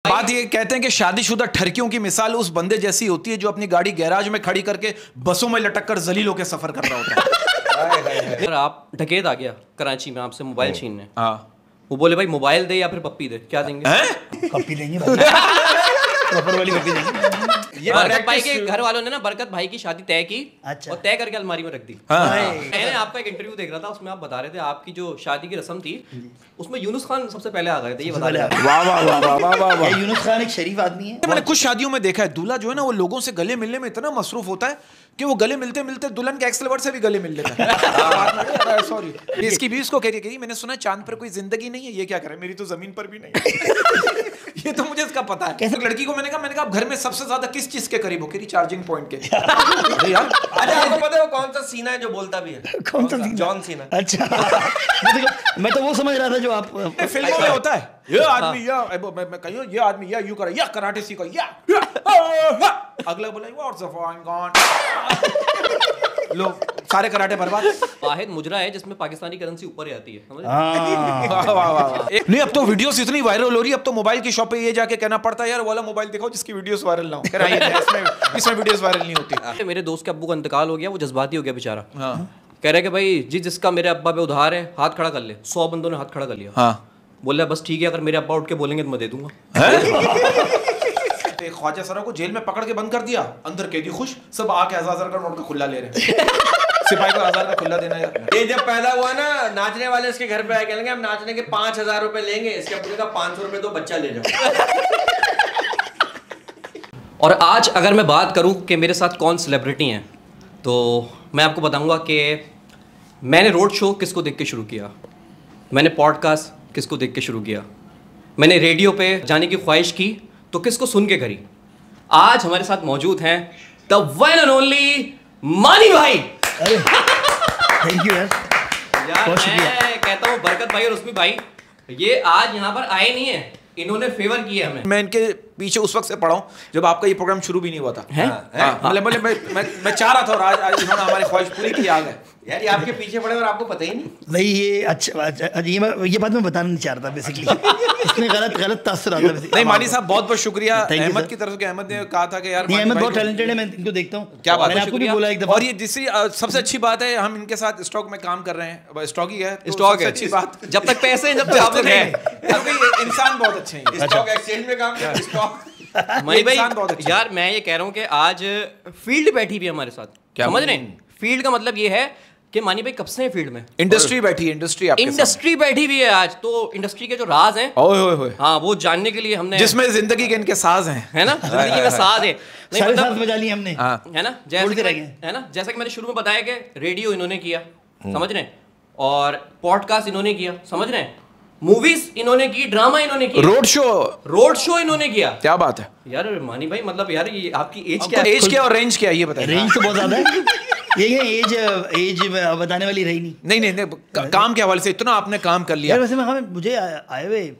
बात ये कहते हैं कि शादीशुदा ठरकियों की मिसाल उस बंदे जैसी होती है जो अपनी गाड़ी गैराज में खड़ी करके बसों में लटक कर जलील होकर सफर कर रहा होता है। अगर आप डकैत आ गया कराची में आपसे मोबाइल छीनने, हाँ, वो बोले भाई मोबाइल दे या फिर पप्पी दे, क्या देंगे? पप्पी देंगे प्रॉपर वाली पप्पी देंगे। ये बरकत भाई के घर वालों ने ना बरकत भाई की शादी तय की और तय करके अलमारी में रख दी। मैंने आपका एक इंटरव्यू देख रहा था, उसमें आप बता रहे थे आपकी जो शादी की रस्म थी उसमें यूनुस खान सबसे पहले आ गए थे, ये बता रहे थे। वाह वाह वाह वाह वाह वाह। यूनुस खान एक शरीफ आदमी है। मैंने कुछ शादियों में देखा है दूल्हा जो है ना वो लोगों से गले मिलने में इतना मसरूफ होता है कि वो गले मिलते मिलते दुल्हन के एक्स लवर से भी गले मिल लेता है। सॉरी, इसकी भी उसको कह रही मैंने सुना चांद पर कोई जिंदगी नहीं है, ये क्या करे, मेरी तो जमीन पर भी नहीं है। ये तो मुझे इसका पता है। कैसे लड़की को मैंने कहा घर में सबसे ज्यादा किस चीज के करीब हो, कह रही चार्जिंग पॉइंट के। यार अच्छा, आपको पता है वो कौन सा सीना है जो बोलता भी है? कौन सा सीना? John Cena. अच्छा। मैं तो वो समझ रहा था जो आप फिल्मों में होता है, ये आदमी या मैं कहियो ये आदमी या यू करे या कराटे सीखो या अगला बोला व्हाट्स द फॉइंग गॉन, लो सारे कराटे बर्बाद। वाहिद मुजरा है जिसमें पाकिस्तानी करेंसी ऊपर ही आती है, समझ? नहीं, अब तो वीडियोस इतनी वायरल हो रही है, अब तो मोबाइल की शॉप पे ये जाके कहना पड़ता है यार वाला मोबाइल दिखाओ जिसकी वीडियोस वायरल ना हो। इसमें वीडियोस वायरल नहीं होती। मेरे दोस्त के अब्बू का इंतकाल हो गया, वो जज्बाती हो गया बेचारा। कह रहे कि भाई जी जिसका मेरे अब्बा पे उधार है हाथ खड़ा कर ले। 100 बंदों ने हाथ खड़ा कर लिया। बोला बस ठीक है, अगर मेरे अब्बा उठ के बोलेंगे तो मैं दे दूंगा। एक ख्वाजा सरा को जेल में पकड़ के बंद कर दिया, अंदर कैदी खुश, सब आके 1000 का नोट का खुला ले रहे हैं। सिपाही को 1000 का खुला देना यार। ये जब पैदा हुआ ना, नाचने वाले इसके घर पे आए, कहेंगे हम नाचने के 5000 रुपए लेंगे, इसके अब्बू ने कहा 500 रुपए तो बच्चा ले जाओ। और आज अगर मैं बात करूं कि मेरे साथ कौन सेलिब्रिटी हैं, तो मैं आपको बताऊंगा कि मैंने रोड शो किसको देख के शुरू किया, मैंने पॉडकास्ट किसको देख के शुरू किया, मैंने रेडियो पे जाने की ख्वाहिश की तो किसको सुन के करी। आज हमारे साथ मौजूद हैं द वन एंड ओनली मानी भाई। थैंक यू यार। मैं कहता हूँ बरकत भाई और उस्मी भाई ये आज यहाँ पर आए नहीं है, इन्होंने फेवर किया हमें। मैं इनके पीछे उस वक्त से पड़ा हूँ जब आपका ये प्रोग्राम शुरू भी नहीं हुआ था। मतलब मैं चाह रहा था और आज इन्होंने हमारी ख्वाहिश पूरी की। आ गए यार, ये आपके पीछे पड़े और आपको पता ही नहीं। नहीं ये अच्छा, ये बात मैं बताना नहीं चाह रहा था बेसिकली। इसमें गलत तासुर आता है। नहीं मानी साहब बहुत बहुत शुक्रिया अहमद की तरफ से। अहमद ने कहा था कि यार अहमद बहुत टैलेंटेड है, मैं इनको देखता हूँ। क्या बात है, आपको भी बोला एक दफा। और ये दूसरी सबसे अच्छी बात है हम इनके साथ स्टॉक में काम कर रहे हैं। स्टॉक ही है, स्टॉक है अच्छी बात। जब तक पैसे हैं जब तक आप लोग हैं, क्योंकि इंसान बहुत अच्छे हैं। स्टॉक एक्सचेंज में काम करते हैं। स्टॉक मनी भाई यार मैं ये कह रहा हूँ कि आज फील्ड बैठी भी हमारे साथ, समझ रहे हैं? फील्ड का मतलब ये है कि मानी भाई कब से हैं फील्ड में? इंडस्ट्री बैठी है, इंडस्ट्री बैठी भी है आज। तो इंडस्ट्री के जो राज हैं, हाँ, वो जानने के लिए हमने, जिसमें जिंदगी के इनके साज हैं, है ना, जिंदगी में साज है, सारे साथ बजा लिए हमने, है ना, जैसा कि मैंने शुरू में बताया कि रेडियो इन्होंने किया, समझ रहे हैं, और पॉडकास्ट इन्होंने किया, समझ रहे हैं, मूवीज इन्होंने की, ड्रामा इन्होंने की, रोड शो इन्होंने किया। क्या बात है यार मानी भाई, मतलब यार ये आपकी एज क्या है? एज क्या और रेंज क्या है ये बताइए। रेंज तो बहुत ज्यादा है। ये एज बताने वाली रही नहीं। काम के हवाले से इतना आपने काम कर लिया। यार वैसे मुझे आए हुए,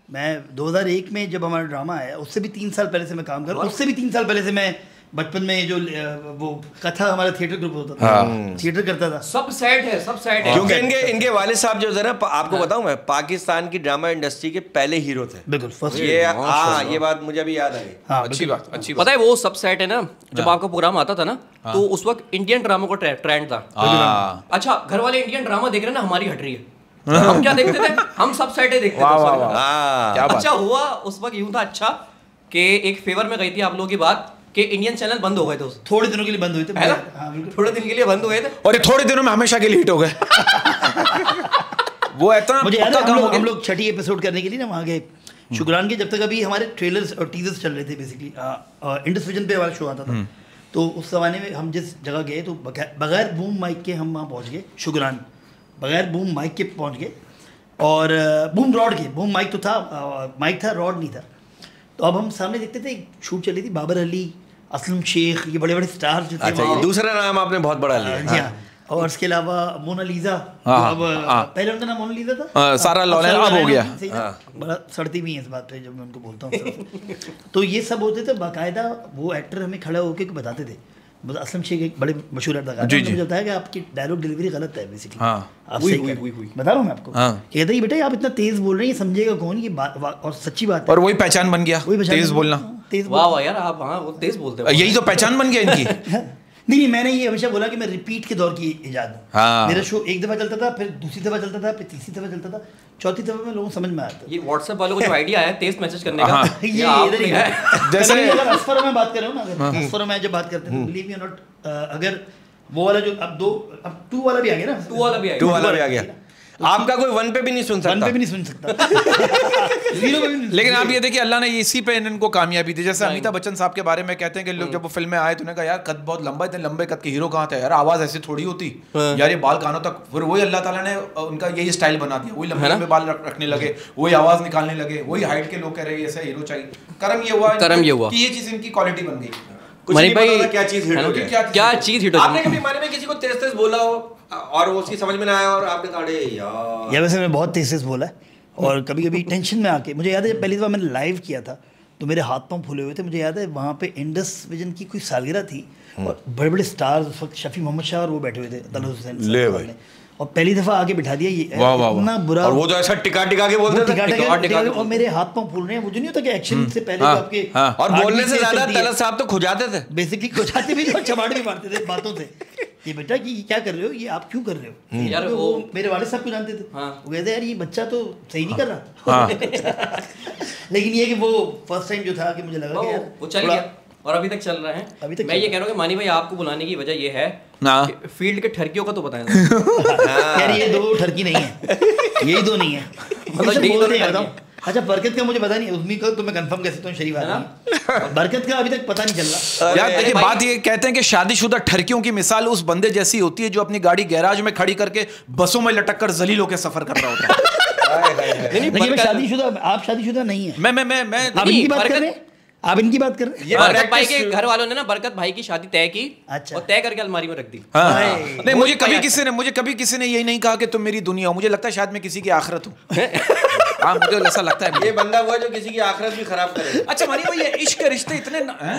मैं 2001 में जब हमारा ड्रामा आया उससे भी 3 साल पहले से मैं काम कर रहा हूँ। उससे भी 3 साल पहले से मैं बचपन में जो वो कथा हमारा थिएटर ग्रुप होता था, थिएटर करता था। सब सेट है। क्योंकि इनके वालिद साहब जो थे ना, आपको बताऊं मैं, पाकिस्तान की ड्रामा इंडस्ट्री के पहले हीरो थे। बिल्कुल फर्स्ट। ये बात मुझे अभी याद आई। अच्छी बात। पता है वो सब सेट है ना, जब आपका प्रोग्राम आता था ना, तो उस वक्त इंडियन ड्रामा का ट्रेंड था। अच्छा, घर वाले इंडियन ड्रामा देख रहे हैं ना, हमारी हट रही है। हम क्या देखते थे? हम सब सेटें देखते थे। अच्छा हुआ उस वक्त यूं था अच्छा कि एक फेवर में गई थी आप लोगों की बात कि इंडियन चैनल बंद हो गए थे, थोड़े दिनों के लिए बंद हुए थे, है ना? थोड़े दिन के लिए बंद हुए थे, और ये थोड़े दिनों में हमेशा के लिए हिट हो गए। वो इतना मुझे याद है हम लोग 6ठी एपिसोड करने के लिए ना वहाँ गए शुक्रान के, जब तक अभी हमारे ट्रेलर्स और टीजर्स चल रहे थे बेसिकली, इंडस विजन पे हमारा शो आता था। तो उस जमाने में हम जिस जगह गए तो बगैर बूम माइक के हम वहाँ पहुँच गए शुक्रान, बगैर बूम माइक के पहुँच गए, और बूम रॉड के, बूम माइक तो था, माइक था, रॉड नहीं था। तो अब हम सामने देखते थे, एक शूट चली थी, बाबर अली, असलम शेख, ये बड़े बड़े स्टार जो थे। अच्छा, ये दूसरा नाम आपने बहुत बड़ा लिया। जी हाँ। और इसके अलावा मोनालिसा, अब पहले उनका नाम मोनालिसा था, सारा लॉरेंस अब हो गया। बड़ा सड़ती भी है इस बात पे जब मैं उनको बोलता हूँ। तो ये सब होते थे बाकायदा, वो एक्टर हमें खड़ा होकर बताते थे, मतलब असलम शेख एक बड़े मशहूर अदाकार जी, हैं, जी। मुझे बताया कि आपकी डायलॉग डिलीवरी गलत है बेसिकली। हाँ। आप हुई, सही हुई, कह रहे हुई, हैं। हुई। बता रहा हूँ मैं आपको। हाँ। कहते हैं बेटा आप इतना तेज बोल रहे हैं, ये समझेगा कौन, ये बात और सच्ची बात है। और वही पहचान बन गया, वही पहचान तेज बन बोलना। गया। तेज वाह वाह यार, आप हाँ वो तेज बोलते हो। यही तो पहचान बन गया इनकी। नहीं, मैंने ये हमेशा बोला कि मैं रिपीट के दौर की इजाद हूँ। हाँ। मेरा शो एक दफा चलता था, फिर दूसरी दफा चलता था, फिर तीसरी दफा चलता था, चौथी दफा में लोगों को समझ में आता था। ये व्हाट्सएप वालों को जो आइडिया आया तेज मैसेज करने का, हाँ। ये आप इधर ही है। है। जैसे- कभी अगर असफर में बात कर रहे हो ना, अगर असफर में जब बात करते हैं, बिलीव मी और नॉट, अगर वो वाला जो अब 2 वाला भी आ गया ना, 2 वाला भी आ गया। 2 वाला भी आ गया। आपका कोई 1 पे भी नहीं सुन 1 सकता। पे भी नहीं सुन सकता। 0 पे भी नहीं। लेकिन आप ये देखिए अल्लाह ने इसी पे इनको कामयाबी दी। जैसे अमिताभ बच्चन साहब के बारे में कहते हैं कि लोग जब वो फिल्म में आए तो उन्होंने कहा यार कद बहुत लंबा, इतने लंबे कद के हीरो कहाँ थे यार, आवाज ऐसी थोड़ी होती यार, ये बाल कानों तक। फिर वही अल्लाह ताला ने उनका यही स्टाइल बना दिया, वही लंबे लंबे बाल रखने लगे, वही आवाज निकालने लगे, वही हाइट के लोग कह रहे हैं ऐसा हीरो चाहिए। कर्म ये हुआ कि ये चीज इनकी क्वालिटी बन गई। कुछ मनी नहीं भाई, पता था क्या चीज हिट है ना? हो जाए। क्या चीज हिट हो आपने जाए। कभी माने में किसी को तेज तेज बोला हो और वो उसकी समझ में ना आया और आपने कहा अरे यार। या वैसे मैं बहुत तेज बोला है, और कभी कभी टेंशन में आके, मुझे याद है जब पहली दफा मैंने लाइव किया था तो मेरे हाथ पांव फूले हुए थे। मुझे याद है वहाँ पे इंडस विजन की कोई सालगिरह थी और बड़े बड़े स्टार्स उस वक्त शफी मोहम्मद शाह और वो बैठे हुए थे, तलत हुसैन ले साहब भाई। ने, और पहली दफा आके बिठा दिया। ये वाह, वाह, वाह। इतना बुरा, और वो तो ऐसा टिका टिका के वो बोलते थे। टिका और मेरे हाथ पांव फूल रहे हैं। वो जो नहीं होता कि एक्शन से पहले हाँ, जो आपके हाँ। और heart बोलने beat से ज्यादा चलती है। तलत साहब तो खुजाते थे। बेसिकली खुजाते भी और चमाट भी मारते थे बातों से। ये बेटा कि ये क्या कर रहे हो, ये आप क्यों कर रहे हो। यार क्योंकि वो मेरे वाले साहब को जानते थे। हाँ। वो कहते यार ये बच्चा तो सही नहीं कर रहा। लेकिन ये कि वो फर्स्ट टाइम जो था कि मुझे लगा कि यार वो चल थोड़ा- गया और अभी तक चल रहा है। अभी तक मैं चल ये कह रहा हूँ कि मानी भाई आपको बुलाने की वजह ये है हाँ। कि फील्ड के ठरकियों का तो बताएं। यार ये 2 ठरकी नहीं है, यही 2 नहीं है। मतलब ये सब यही दो बोलते हैं, ठरकी बताओ। अच्छा बरकत का मुझे पता नहीं, उर्मी का तो मैं कंफर्म कर सकता हूँ, शरीफ आदमी है। बरकत का अभी तक पता नहीं चल रहा। यार देखिए भाई- बात ये कहते हैं कि शादीशुदा ठरकियों की मिसाल उस बंदे जैसी होती है जो अपनी गाड़ी गैराज में खड़ी करके बसों में लटक कर जलील होकर सफर कर रहा होता है। नहीं, देखिए मैं बरकत- शादीशुदा, आप शादीशुदा नहीं है। मैं आप इनकी बात कर रहे हैं, आप इनकी बात कर रहे हैं। ये बरकत भाई practice- के घर वालों ने ना बरकत भाई की शादी तय की अच्छा। और तय करके अलमारी में रख दी। हाँ। भाई। नहीं मुझे कभी किसी ने यही नहीं कहा कि तुम मेरी दुनिया हो। मुझे लगता है शायद मैं किसी की आखिरत हूँ। हाँ मुझे ऐसा लगता है। ये बंदा हुआ जो किसी की आखिरत भी खराब करे। अच्छा मानी भाई ये इश्क के रिश्ते इतने हैं?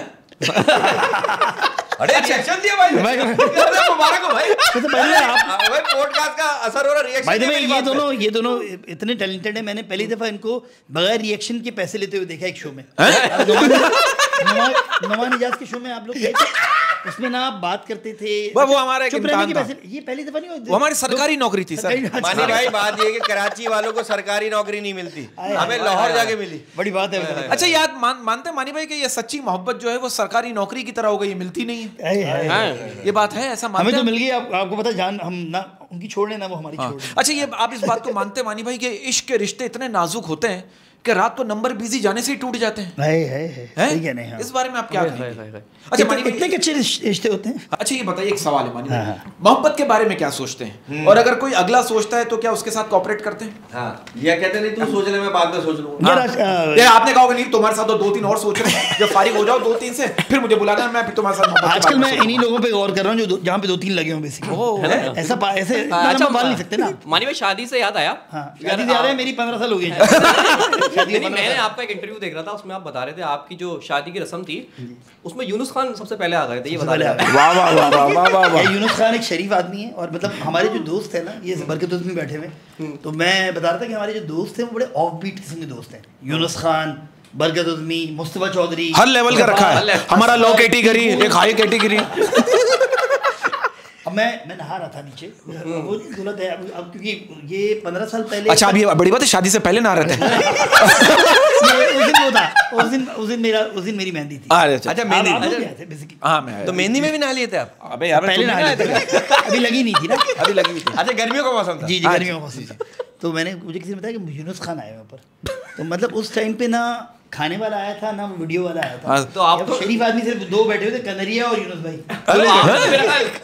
अरे रिएक्शन दिया भाई। अरे मुबारक हो भाई। तो पहले आप भाई पॉडकास्ट का असर हो रहा, रिएक्शन भाई दिया भाई मेरी ये बात पे। दोनों इतने टैलेंटेड है। मैंने पहली दफा इनको बगैर रिएक्शन के पैसे लेते हुए देखा एक शो में। नवान इजाज के शो में आप लोग गए थे, उसमें ना आप बात करते थे। वो हमारा एक चुप रहने इम्तिहान के था। पैसे, ये पहली दफा नहीं हुआ। वो हमारी सरकारी नौकरी थी सर। मानी भाई बात ये है कि कराची वालों को सरकारी नौकरी नहीं मिलती, हमें लाहौर जाके मिली। बड़ी बात है। अच्छा याद मानते हैं मानी भाई कि ये सच्ची मोहब्बत जो है वो सरकारी नौकरी की तरह हो गई, मिलती नहीं है। हाँ। ये बात है, ऐसा हमें मानते तो हैं? मिल गई, आपको पता जान, हम ना उनकी छोड़ लेना, वो हमारी छोड़ लेना। अच्छा ये आप इस बात को मानते हैं मानी भाई कि इश्क के रिश्ते इतने नाजुक होते हैं कि रात को नंबर बिजी जाने से ही टूट जाते हैं? है सही कहने हैं। इस बारे में आप क्या हाय, कहेंगे? हाय, हाय। अच्छा मानी भाई इतने कच्चे रिश्ते होते हैं। अच्छा ये बताइए, एक सवाल है मानी हाँ, भाई, मोहब्बत के बारे में क्या सोचते हैं? और अगर कोई अगला सोचता है तो क्या उसके साथ कोऑपरेट करते हैं? हाँ, ये कहते नहीं तू सोच ले, मैं बाद में सोच लूंगा। यार ये आपने कहा होगा नहीं तुम्हारे साथ तो 2-3 और सोच रहे हैं, जब फारिग हो जाओ 2-3 से फिर मुझे बुलाना, मैं फिर तुम्हारे साथ मोहब्बत के आजकल बारे में मैं इन्हीं लोगों पे गौर कर रहा हूँ जो जहाँ पे 2-3 लगे हों बेसिकली। ओह, ऐसे अच्छा पाल नहीं सकते ना। मानी भाई शादी से याद आया। हाँ, यार, शादी से आ रहे हैं, मेरी 15 साल हो गए। शादी नहीं, मैंने आपका एक इंटरव्यू देख रहा था, उसमें आप बता रहे थे आपकी जो शादी की रस्म थी उसमें यूनुस खान सबसे पहले आ गए थे, ये बता रहे थे। वाह वाह वाह वाह वाह वाह वाह। यूनुस खान एक शरीफ आदमी है, और मतलब हमारे जो दोस्त है ना, ये बरकत में बैठे हुए, तो मैं बता रहा था कि हमारे जो दोस्त हैं वो बड़े ऑफ बीट किस्म के दोस्त हैं। यूनुस खान, बरकत उज़मी, मुस्तफा चौधरी, हर लेवल का रखा है हमारा, लो कैटेगरी, एक हाई कैटेगरी। अब मैं नहा रहा था नीचे, वो नहीं गलत है अब क्योंकि ये 15 साल पहले। अच्छा अभी बड़ी बात है, शादी से पहले ना रहते हैं। उस दिन वो था, उस दिन मेरी मेहंदी थी। अच्छा मेहंदी, आप लोग भी आए थे basically। हाँ मैं तो मेहंदी में भी नहा लिए थे आप? अबे यार पहले तुम नहा नहीं लिए आए थे? थे, अभी लगी नहीं थी ना। अभी लगी हुई थी। अच्छा गर्मियों का मौसम था। जी गर्मियों का मौसम था। तो मैंने मुझे किसी ने बताया कि यूनुस खान आए वहाँ पर, तो मतलब उस टाइम पे ना खाने वाला आया था ना वीडियो वाला आया था। तो आप अब शरीफ आदमी सिर्फ 2 बैठे हुए थे, कनरिया और यूनुस भाई। तो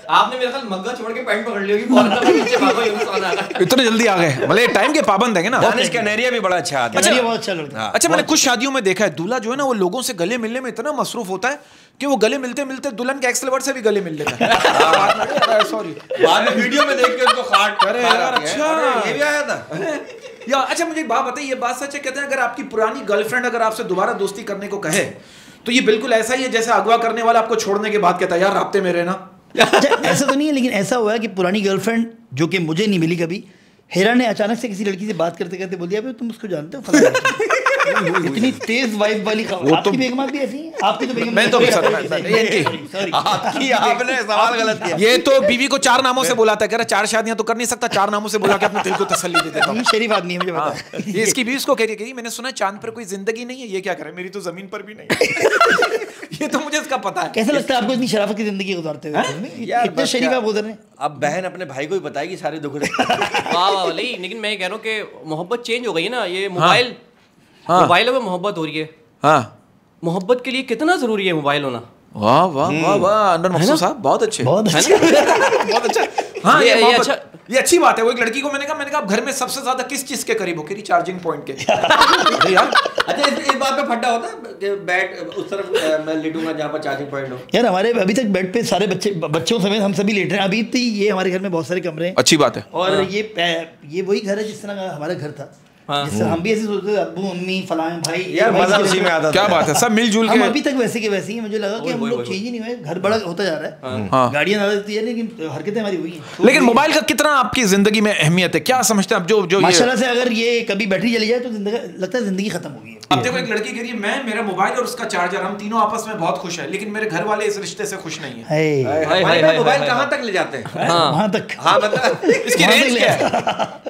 आपने मेरा ख्याल मग्गा छोड़ के पैंट पकड़ ली होगी, कॉर्नर में नीचे भागो, यूनुस खान आ रहा है। इतने जल्दी आ गए, मतलब टाइम के पाबंद है ना। दानिश कनेरिया भी बड़ा अच्छा आदमी है। कनरिया बहुत अच्छा लड़का है। अच्छा मैंने कुछ शादियों में देखा है दूल्हा जो है ना वो लोगों से गले मिलने में इतना मसरूफ होता है कि वो गले मिलते मिलते दुल्हन के एक्स लवर से भी गले मिल लेता है। सॉरी बाद में वीडियो में देख के उनको खाट अरे यार, अच्छा। ये भी आया था। या अच्छा मुझे एक बात बताइए, ये बात सच है, कहते हैं अगर आपकी पुरानी गर्लफ्रेंड अगर आपसे दोबारा दोस्ती करने को कहे तो ये बिल्कुल ऐसा ही है जैसे अगवा करने वाला आपको छोड़ने के बाद कहता है यार राब्ते में रहना। अच्छा, ऐसा तो नहीं है, लेकिन ऐसा हुआ है कि पुरानी गर्लफ्रेंड जो कि मुझे नहीं मिली कभी, हेरा ने अचानक से किसी लड़की से बात करते करते बोल दिया तुम उसको जानते हो फलाना। इतनी तेज वाइब वाली खबर। आपकी बेगमात भी ऐसी है? आपकी तो बेगम मैं तो आपने सवाल गलत किया। ये तो बीवी को 4 नामों से बुलाता है, कह रहा 4 शादियां तो कर नहीं सकता, 4 नामों से बुला के अपने दिल को तसल्ली दे देता हूं। शरीफ आदमी है, मुझे पता है। ये इसकी बीवी इसको कह रही मैंने सुना चांद पर कोई जिंदगी नहीं है, ये क्या करे, मेरी तो जमीन पर भी नहीं। ये तो मुझे इसका पता है। कैसा लगता है आपको इतनी शराफत की जिंदगी गुजारते हुए? इतने शरीफ आप गुजर रहे हैं। अब बहन अपने भाई को ही बताएगी सारे दुखड़े। वाह वाह, लेकिन मैं कह रहा हूँ कि मोहब्बत चेंज हो गई है ना, ये मोबाइल मोबाइलों में मोहब्बत हो रही है। हाँ, मोहब्बत के लिए कितना जरूरी है मोबाइल होना। वाह वाह वाह वाह, अनवर मकसूद साहब बहुत अच्छे, बहुत अच्छा, बहुत अच्छा। हाँ, ये अच्छी बात है। वो एक लड़की को मैंने कहा आप घर में सबसे ज्यादा किस चीज के करीब हो? कह रही चार्जिंग पॉइंट के। यार अच्छा, इस बात पे फड्डा होता है कि बेड उस तरफ मैं लेटूंगा जहाँ पर चार्जिंग पॉइंट हो। यार हमारे अभी तक बेड पे सारे बच्चों समेत हम सभी लेट रहे हैं। अभी तो ये हमारे घर में बहुत सारे कमरे हैं। अच्छी बात है। और ये वही घर है जिस तरह का हमारा घर था। जिससे हम भी ऐसे सोचते थे, अब्बू मम्मी फलाने भाई, यार मजा उसी में आता था। क्या बात है, सब मिलजुल के। हम अभी तक वैसे के वैसे ही। मुझे लगा कि हम लोग चेंज ही नहीं हुए, घर बड़ा होता जा रहा है, गाड़ियां ज्यादा देती है, लेकिन हरकतें हमारी वही हैं। लेकिन मोबाइल का कितना आपकी जिंदगी में अहमियत है, क्या समझते हैं आप? जो माशाल्लाह से अगर ये कभी बैटरी चली जाए तो लगता है जिंदगी खत्म होगी। अब देखो, एक लड़की कह रही है मैं, मेरा मोबाइल और उसका चार्जर, हम तीनों आपस में बहुत खुश है, लेकिन मेरे घर वाले इस रिश्ते से खुश नहीं है। मोबाइल कहाँ तक ले जाते हैं? वहां तक। हाँ, मतलब इसकी रेंज क्या है?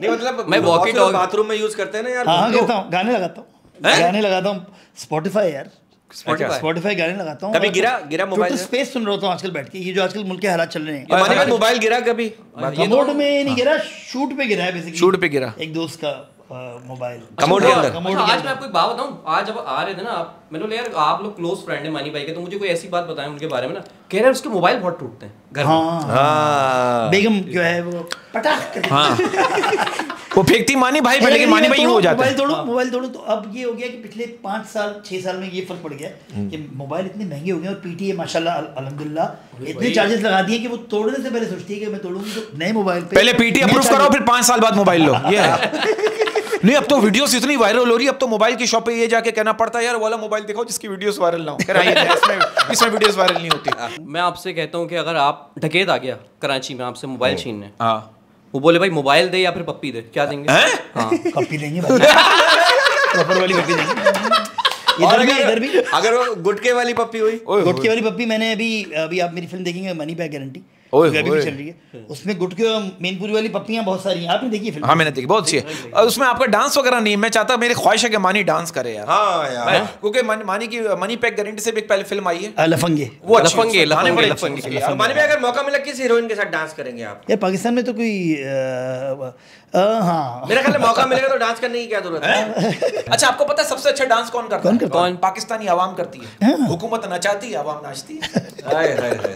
नहीं, मतलब मैं वॉकी टॉक बाथरूम में यूज करते हैं ना यार। हाँ, करता हूँ, गाने लगाता हूँ स्पॉटिफाई यार। स्पॉटिफाई गाने लगाता हूँ। कभी गिरा मोबाइल? स्पेस सुन रहा हूँ आजकल बैठ के। ये जो आजकल मुल्क के हालात चल रहे हैं, मोबाइल गिरा कभी? कमोड में नहीं गिरा, शूट पे गिरा है बेसिकली। शूट पे गिरा एक दोस्त का मोबाइल कमोड के अंदर। आज मैं आपको एक बात बताऊं, आज जब आ रहे थे ना आप, मैंने बोला यार आप लोग क्लोज फ्रेंड है मानी भाई के, तो मुझे कोई ऐसी बात बताएं उनके बारे में ना। कह रहे हैं उसके मोबाइल बहुत टूटते हैं घर में। बेगम जो है वो पटाख वो फेंकती मानी भाई पे, लेकिन मानी भाई यूं हो जाता है। मोबाइल तोड़ो। तो अब ये हो गया कि पिछले 5 साल 6 साल में ये फर्क पड़ गया कि मोबाइल इतने महंगे हो गए और पीटीए माशाल्लाह अल्हम्दुलिल्लाह इतने चार्जेस लगा दिए कि वो तोड़ने से पहले सोचती है कि मैं तोड़ूंगी तो नए मोबाइल पे पहले पीटी अप्रूव कराओ, फिर 5 साल बाद मोबाइल लो। ये है। नहीं, अब तो वीडियोस इतनी वायरल हो रही है, अब तो मोबाइल की शॉप पे ये जाके कहना पड़ता है यार वाला मोबाइल दिखाओ जिसकी वीडियोस वायरल ना हो। इसमें वीडियोस वायरल नहीं होती। मैं आपसे कहता हूँ कि अगर आप डकैत आ गया कराची में आपसे मोबाइल छीनने, वो बोले भाई मोबाइल दे या फिर पप्पी दे, क्या देंगे? हाँ, पप्पी देंगे भाई। प्रॉपर वाली पप्पी देंगे। इधर भी अगर वो गुटके वाली पप्पी हुई? गुटके वाली पप्पी मैंने अभी आप मेरी फिल्म देखेंगे मनी बैक गारंटी, अभी भी चल रही है। उसमें गुटके और मेनपुरी वाली पप्पियां बहुत सारी हैं। आपने देखी फिल्म? हाँ, मैंने देखी, बहुत अच्छी है। और उसमें आपका डांस वगैरह नहीं, मैं चाहता, मेरी ख्वाहिश है कि मानी डांस करे यार। हाँ यार, क्योंकि मानी की मनी पैक गारंटी से भी पहले फिल्म आई है लफंगे। वो लफंगे। मानी भाई अगर मौका मिला किस हीरोइन के साथ डांस करेंगे आप? यार पाकिस्तान में तो कोई हाँ, मेरा ख्याल मौका मिलेगा तो डांस करने की क्या जरूरत है? अच्छा, आपको पता है सबसे अच्छा डांस कौन करता है? कौन? पाकिस्तानी आवाम करती है। हुकूमत नचाती है, आवाम नाचती है।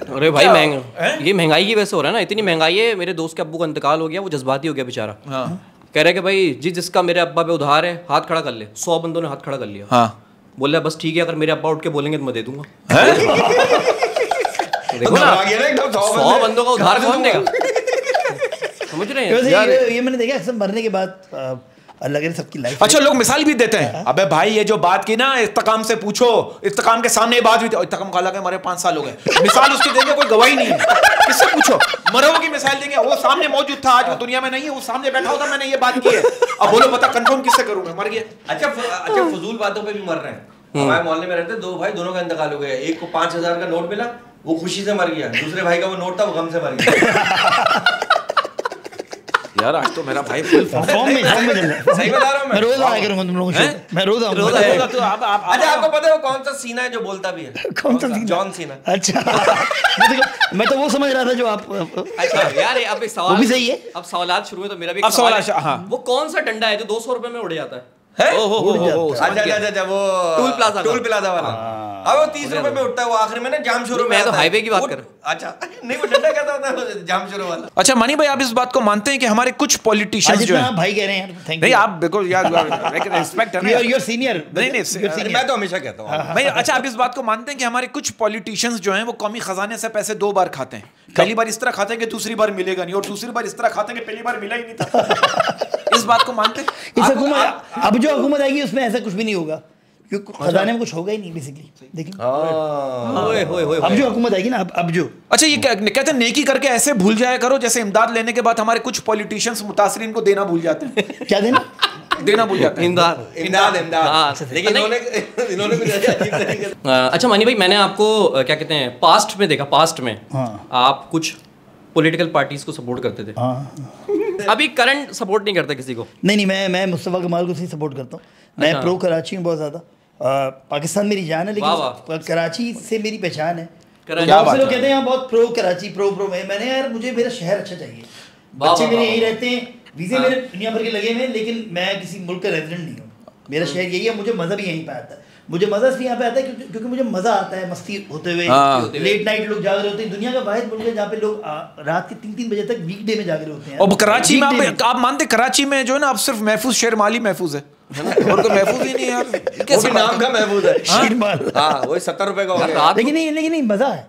अरे भाई ये महंगाई की वजह से हो रहा है ना, इतनी महंगाई है। मेरे दोस्त के अब्बू का इंतकाल हो गया, वो जज्बाती हो गया बेचारा। कह रहे कि भाई जी जिसका मेरे अब्बा पे उधार है हाथ खड़ा कर ले। 100 बंदों ने हाथ खड़ा कर लिया। बोल रहा बस ठीक है, अगर मेरे अब्बा उठ के बोलेंगे तो मैं दे दूंगा। देखो ना, 100 बंदों का उधार कौन देगा? समझ रहे हैं? ये मैंने देखा अक्सर मरने के बाद अल्लाह के सबकी लाइफ। अच्छा, लोग मिसाल भी देते हैं, अबे भाई ये जो बात की ना इस्तकाम से पूछो, इस्तकाम के सामने बात हुई थी, इस्तकाम का लगा हमारे 5 साल हो गए, मिसाल उसकी देंगे, कोई गवाही नहीं है, किससे पूछो? मरो की मिसाल देंगे, वो सामने मौजूद था, आज वो दुनिया में नहीं है, वो सामने बैठा होता, मैंने ये बात की है, अब बोलो बता कंफर्म किससे करूं मैं? मर गया। अच्छा, फजूल बातों पे भी मर रहे हैं। हमारे मोहल्ले में रहते 2 भाई, दोनों का इंतकाल हो गया। एक को 5000 का नोट मिला, वो खुशी से मर गया। दूसरे भाई का वो नोट था, वो गम से मर गया। यार आज तो मेरा भाई फुल फॉर्म में चल रहा है। सही बता रहा हूं मैं रोज आया करूंगा तुम लोगों से। मैं रोज आऊंगा। तो आप अच्छा, आपको पता है वो कौन सा सीना है जो बोलता भी है? कौन सा सीना? John Cena. अच्छा, मैं तो वो समझ रहा था जो आप। अच्छा यार, अब एक सवाल, वो भी सही है। अब सवालात शुरू है तो मेरा भी अब सवाल है। हाँ, वो कौन सा डंडा है जो 200 रुपए में उड़ जाता है? अच्छा, वो टूल प्लाजा वाला। अब वो 30 रुपए में उठता है, वो आखिर में ना जाम शुरू। मैं तो हाईवे की बात कर। अच्छा, नहीं, वो डंडा कहता होता है जाम शुरू वाला। अच्छा मानी भाई, आप इस बात को मानते हैं कि हमारे कुछ पॉलिटिशियंस जो हैं, भाई कह रहे हैं, थैंक नहीं यू। आप देखो यार, रिस्पेक्ट है ना, you're senior। नहीं, मैं तो हमेशा कहता हूँ भाई। अच्छा, आप इस बात को मानते हैं कि हमारे कुछ पॉलिटिशियंस जो हैं वो कौमी खजाने से पैसे 2 बार खाते हैं? पहली बार इस तरह खाते हैं कि दूसरी बार मिलेगा नहीं, और दूसरी बार इस तरह खाते हैं कि पहली बार मिला ही नहीं था। इस बात को मानते हैं? इस हुकूमत, अब जो हुकूमत आएगी उसमें ऐसा कुछ भी नहीं होगा। क्योंकि खजाने में कुछ होगा ही नहीं बेसिकली। देखिए ओए होए होए अब जो हुकूमत आएगी ना, अब जो अच्छा ये कहते हैं नेकी करके ऐसे भूल जाया करो जैसे इमदाद लेने के बाद हमारे कुछ पॉलिटिशियंस मुतासरीन को देना भूल जाते हैं। क्या देना देना भूल जाते हैं। इमदाद। हाँ, लेकिन इन्होंने कुछ ऐसा अजीब तरीके अच्छा मानी भाई, मैंने आपको क्या कहते हैं पास्ट में देखा, पास्ट में आप कुछ पॉलिटिकल पार्टीज को सपोर्ट करते थे। अभी करंट सपोर्ट नहीं करते किसी को? नहीं, मैं मुस्तफ़ा कमाल को सही सपोर्ट करता हूँ। मैं प्रो कराची हूँ बहुत ज़्यादा। पाकिस्तान मेरी जान है, लेकिन कराची से मेरी पहचान है। बहुत से लोग कहते हैं यहाँ बहुत प्रो कराची, प्रो मैंने यार, मुझे मेरा शहर अच्छा चाहिए, बच्चे मेरे यहीं रहते हैं, वीज़े मेरे दुनिया भर के लगे हुए हैं, लेकिन मैं किसी मुल्क का रेजिडेंट नहीं हूँ। मेरा शहर यही है, मुझे मज़ा भी यहीं पे आता है। मुझे मज़ा इसलिए यहाँ पे आता है क्योंकि मुझे मज़ा आता है मस्ती होते हुए, लेट नाइट लोग जाग रहे होते हैं। दुनिया का वाहिद मुल्क है जहाँ पे लोग रात के 3-3 बजे तक वीकडे में जाग रहे होते हैं। और कराची में आप मानते कराची में जो है ना, अब सिर्फ महफूज शेर माली महफूज है और कोई महफूज ही नहीं यार। कैसे नाम का महफूज है शेरमाल। हाँ, वही 70 रुपए का हो गया। लेकिन नहीं मज़ा है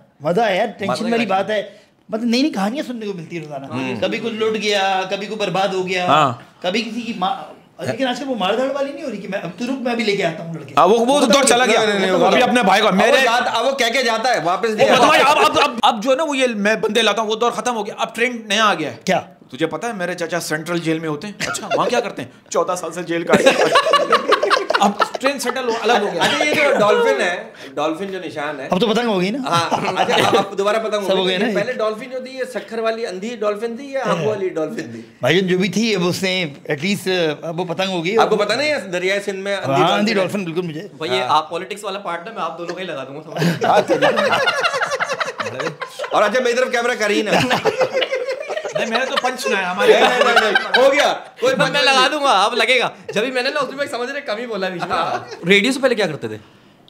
यार। टेंशन वाली बात है, मतलब नई कहानियां सुनने को मिलती है रोजाना। कभी कोई लुट गया, कभी कोई बर्बाद हो गया, कभी किसी की लेकिन आजकल वो मारधाड़ वाली नहीं हो रही कि मैं अब तो रुक, मैं भी लेके आता हूँ लड़के। वो दौर चला गया अभी अपने भाई को मेरे। अब वो कह के जाता है वापस नहीं अब जो है ना वो ये मैं बंदे लाता हूँ, वो दौर खत्म हो गया। अब ट्रेंड नया आ गया है। क्या तुझे पता है मेरे चाचा सेंट्रल जेल में होते हैं? अच्छा वहाँ क्या करते हैं? 14 साल से जेल काटे। अब ट्रेन सेटल अलग हो गया। अच्छा ये जो डॉल्फिन है, डॉल्फिन जो निशान है, अब तो पतंग हो गई ना। हाँ, अच्छा अब दोबारा पतंग हो गई ना। पहले डॉल्फिन जो थी ये शक्कर वाली अंधी डॉल्फिन थी या आंखों वाली डॉल्फिन थी? भाई जो भी थी अब उसने एटलीस्ट अब वो पतंग हो गई। आपको पता नहीं है दरियाई सिंध में अंधी डॉल्फिन? बिल्कुल मुझे भाई ये आप पॉलिटिक्स वाला पार्ट ना मैं आप दोनों का ही लगा दूंगा। और अच्छा मेरी तरफ कैमरा कर ही ना। नहीं मैंने तो पंच सुना है हमारे। हो गया कोई मैं लगा दूंगा, अब लगेगा। जब भी मैंने ना उसमें समझ रहे कम ही बोला बीच में। रेडियो से पहले क्या करते थे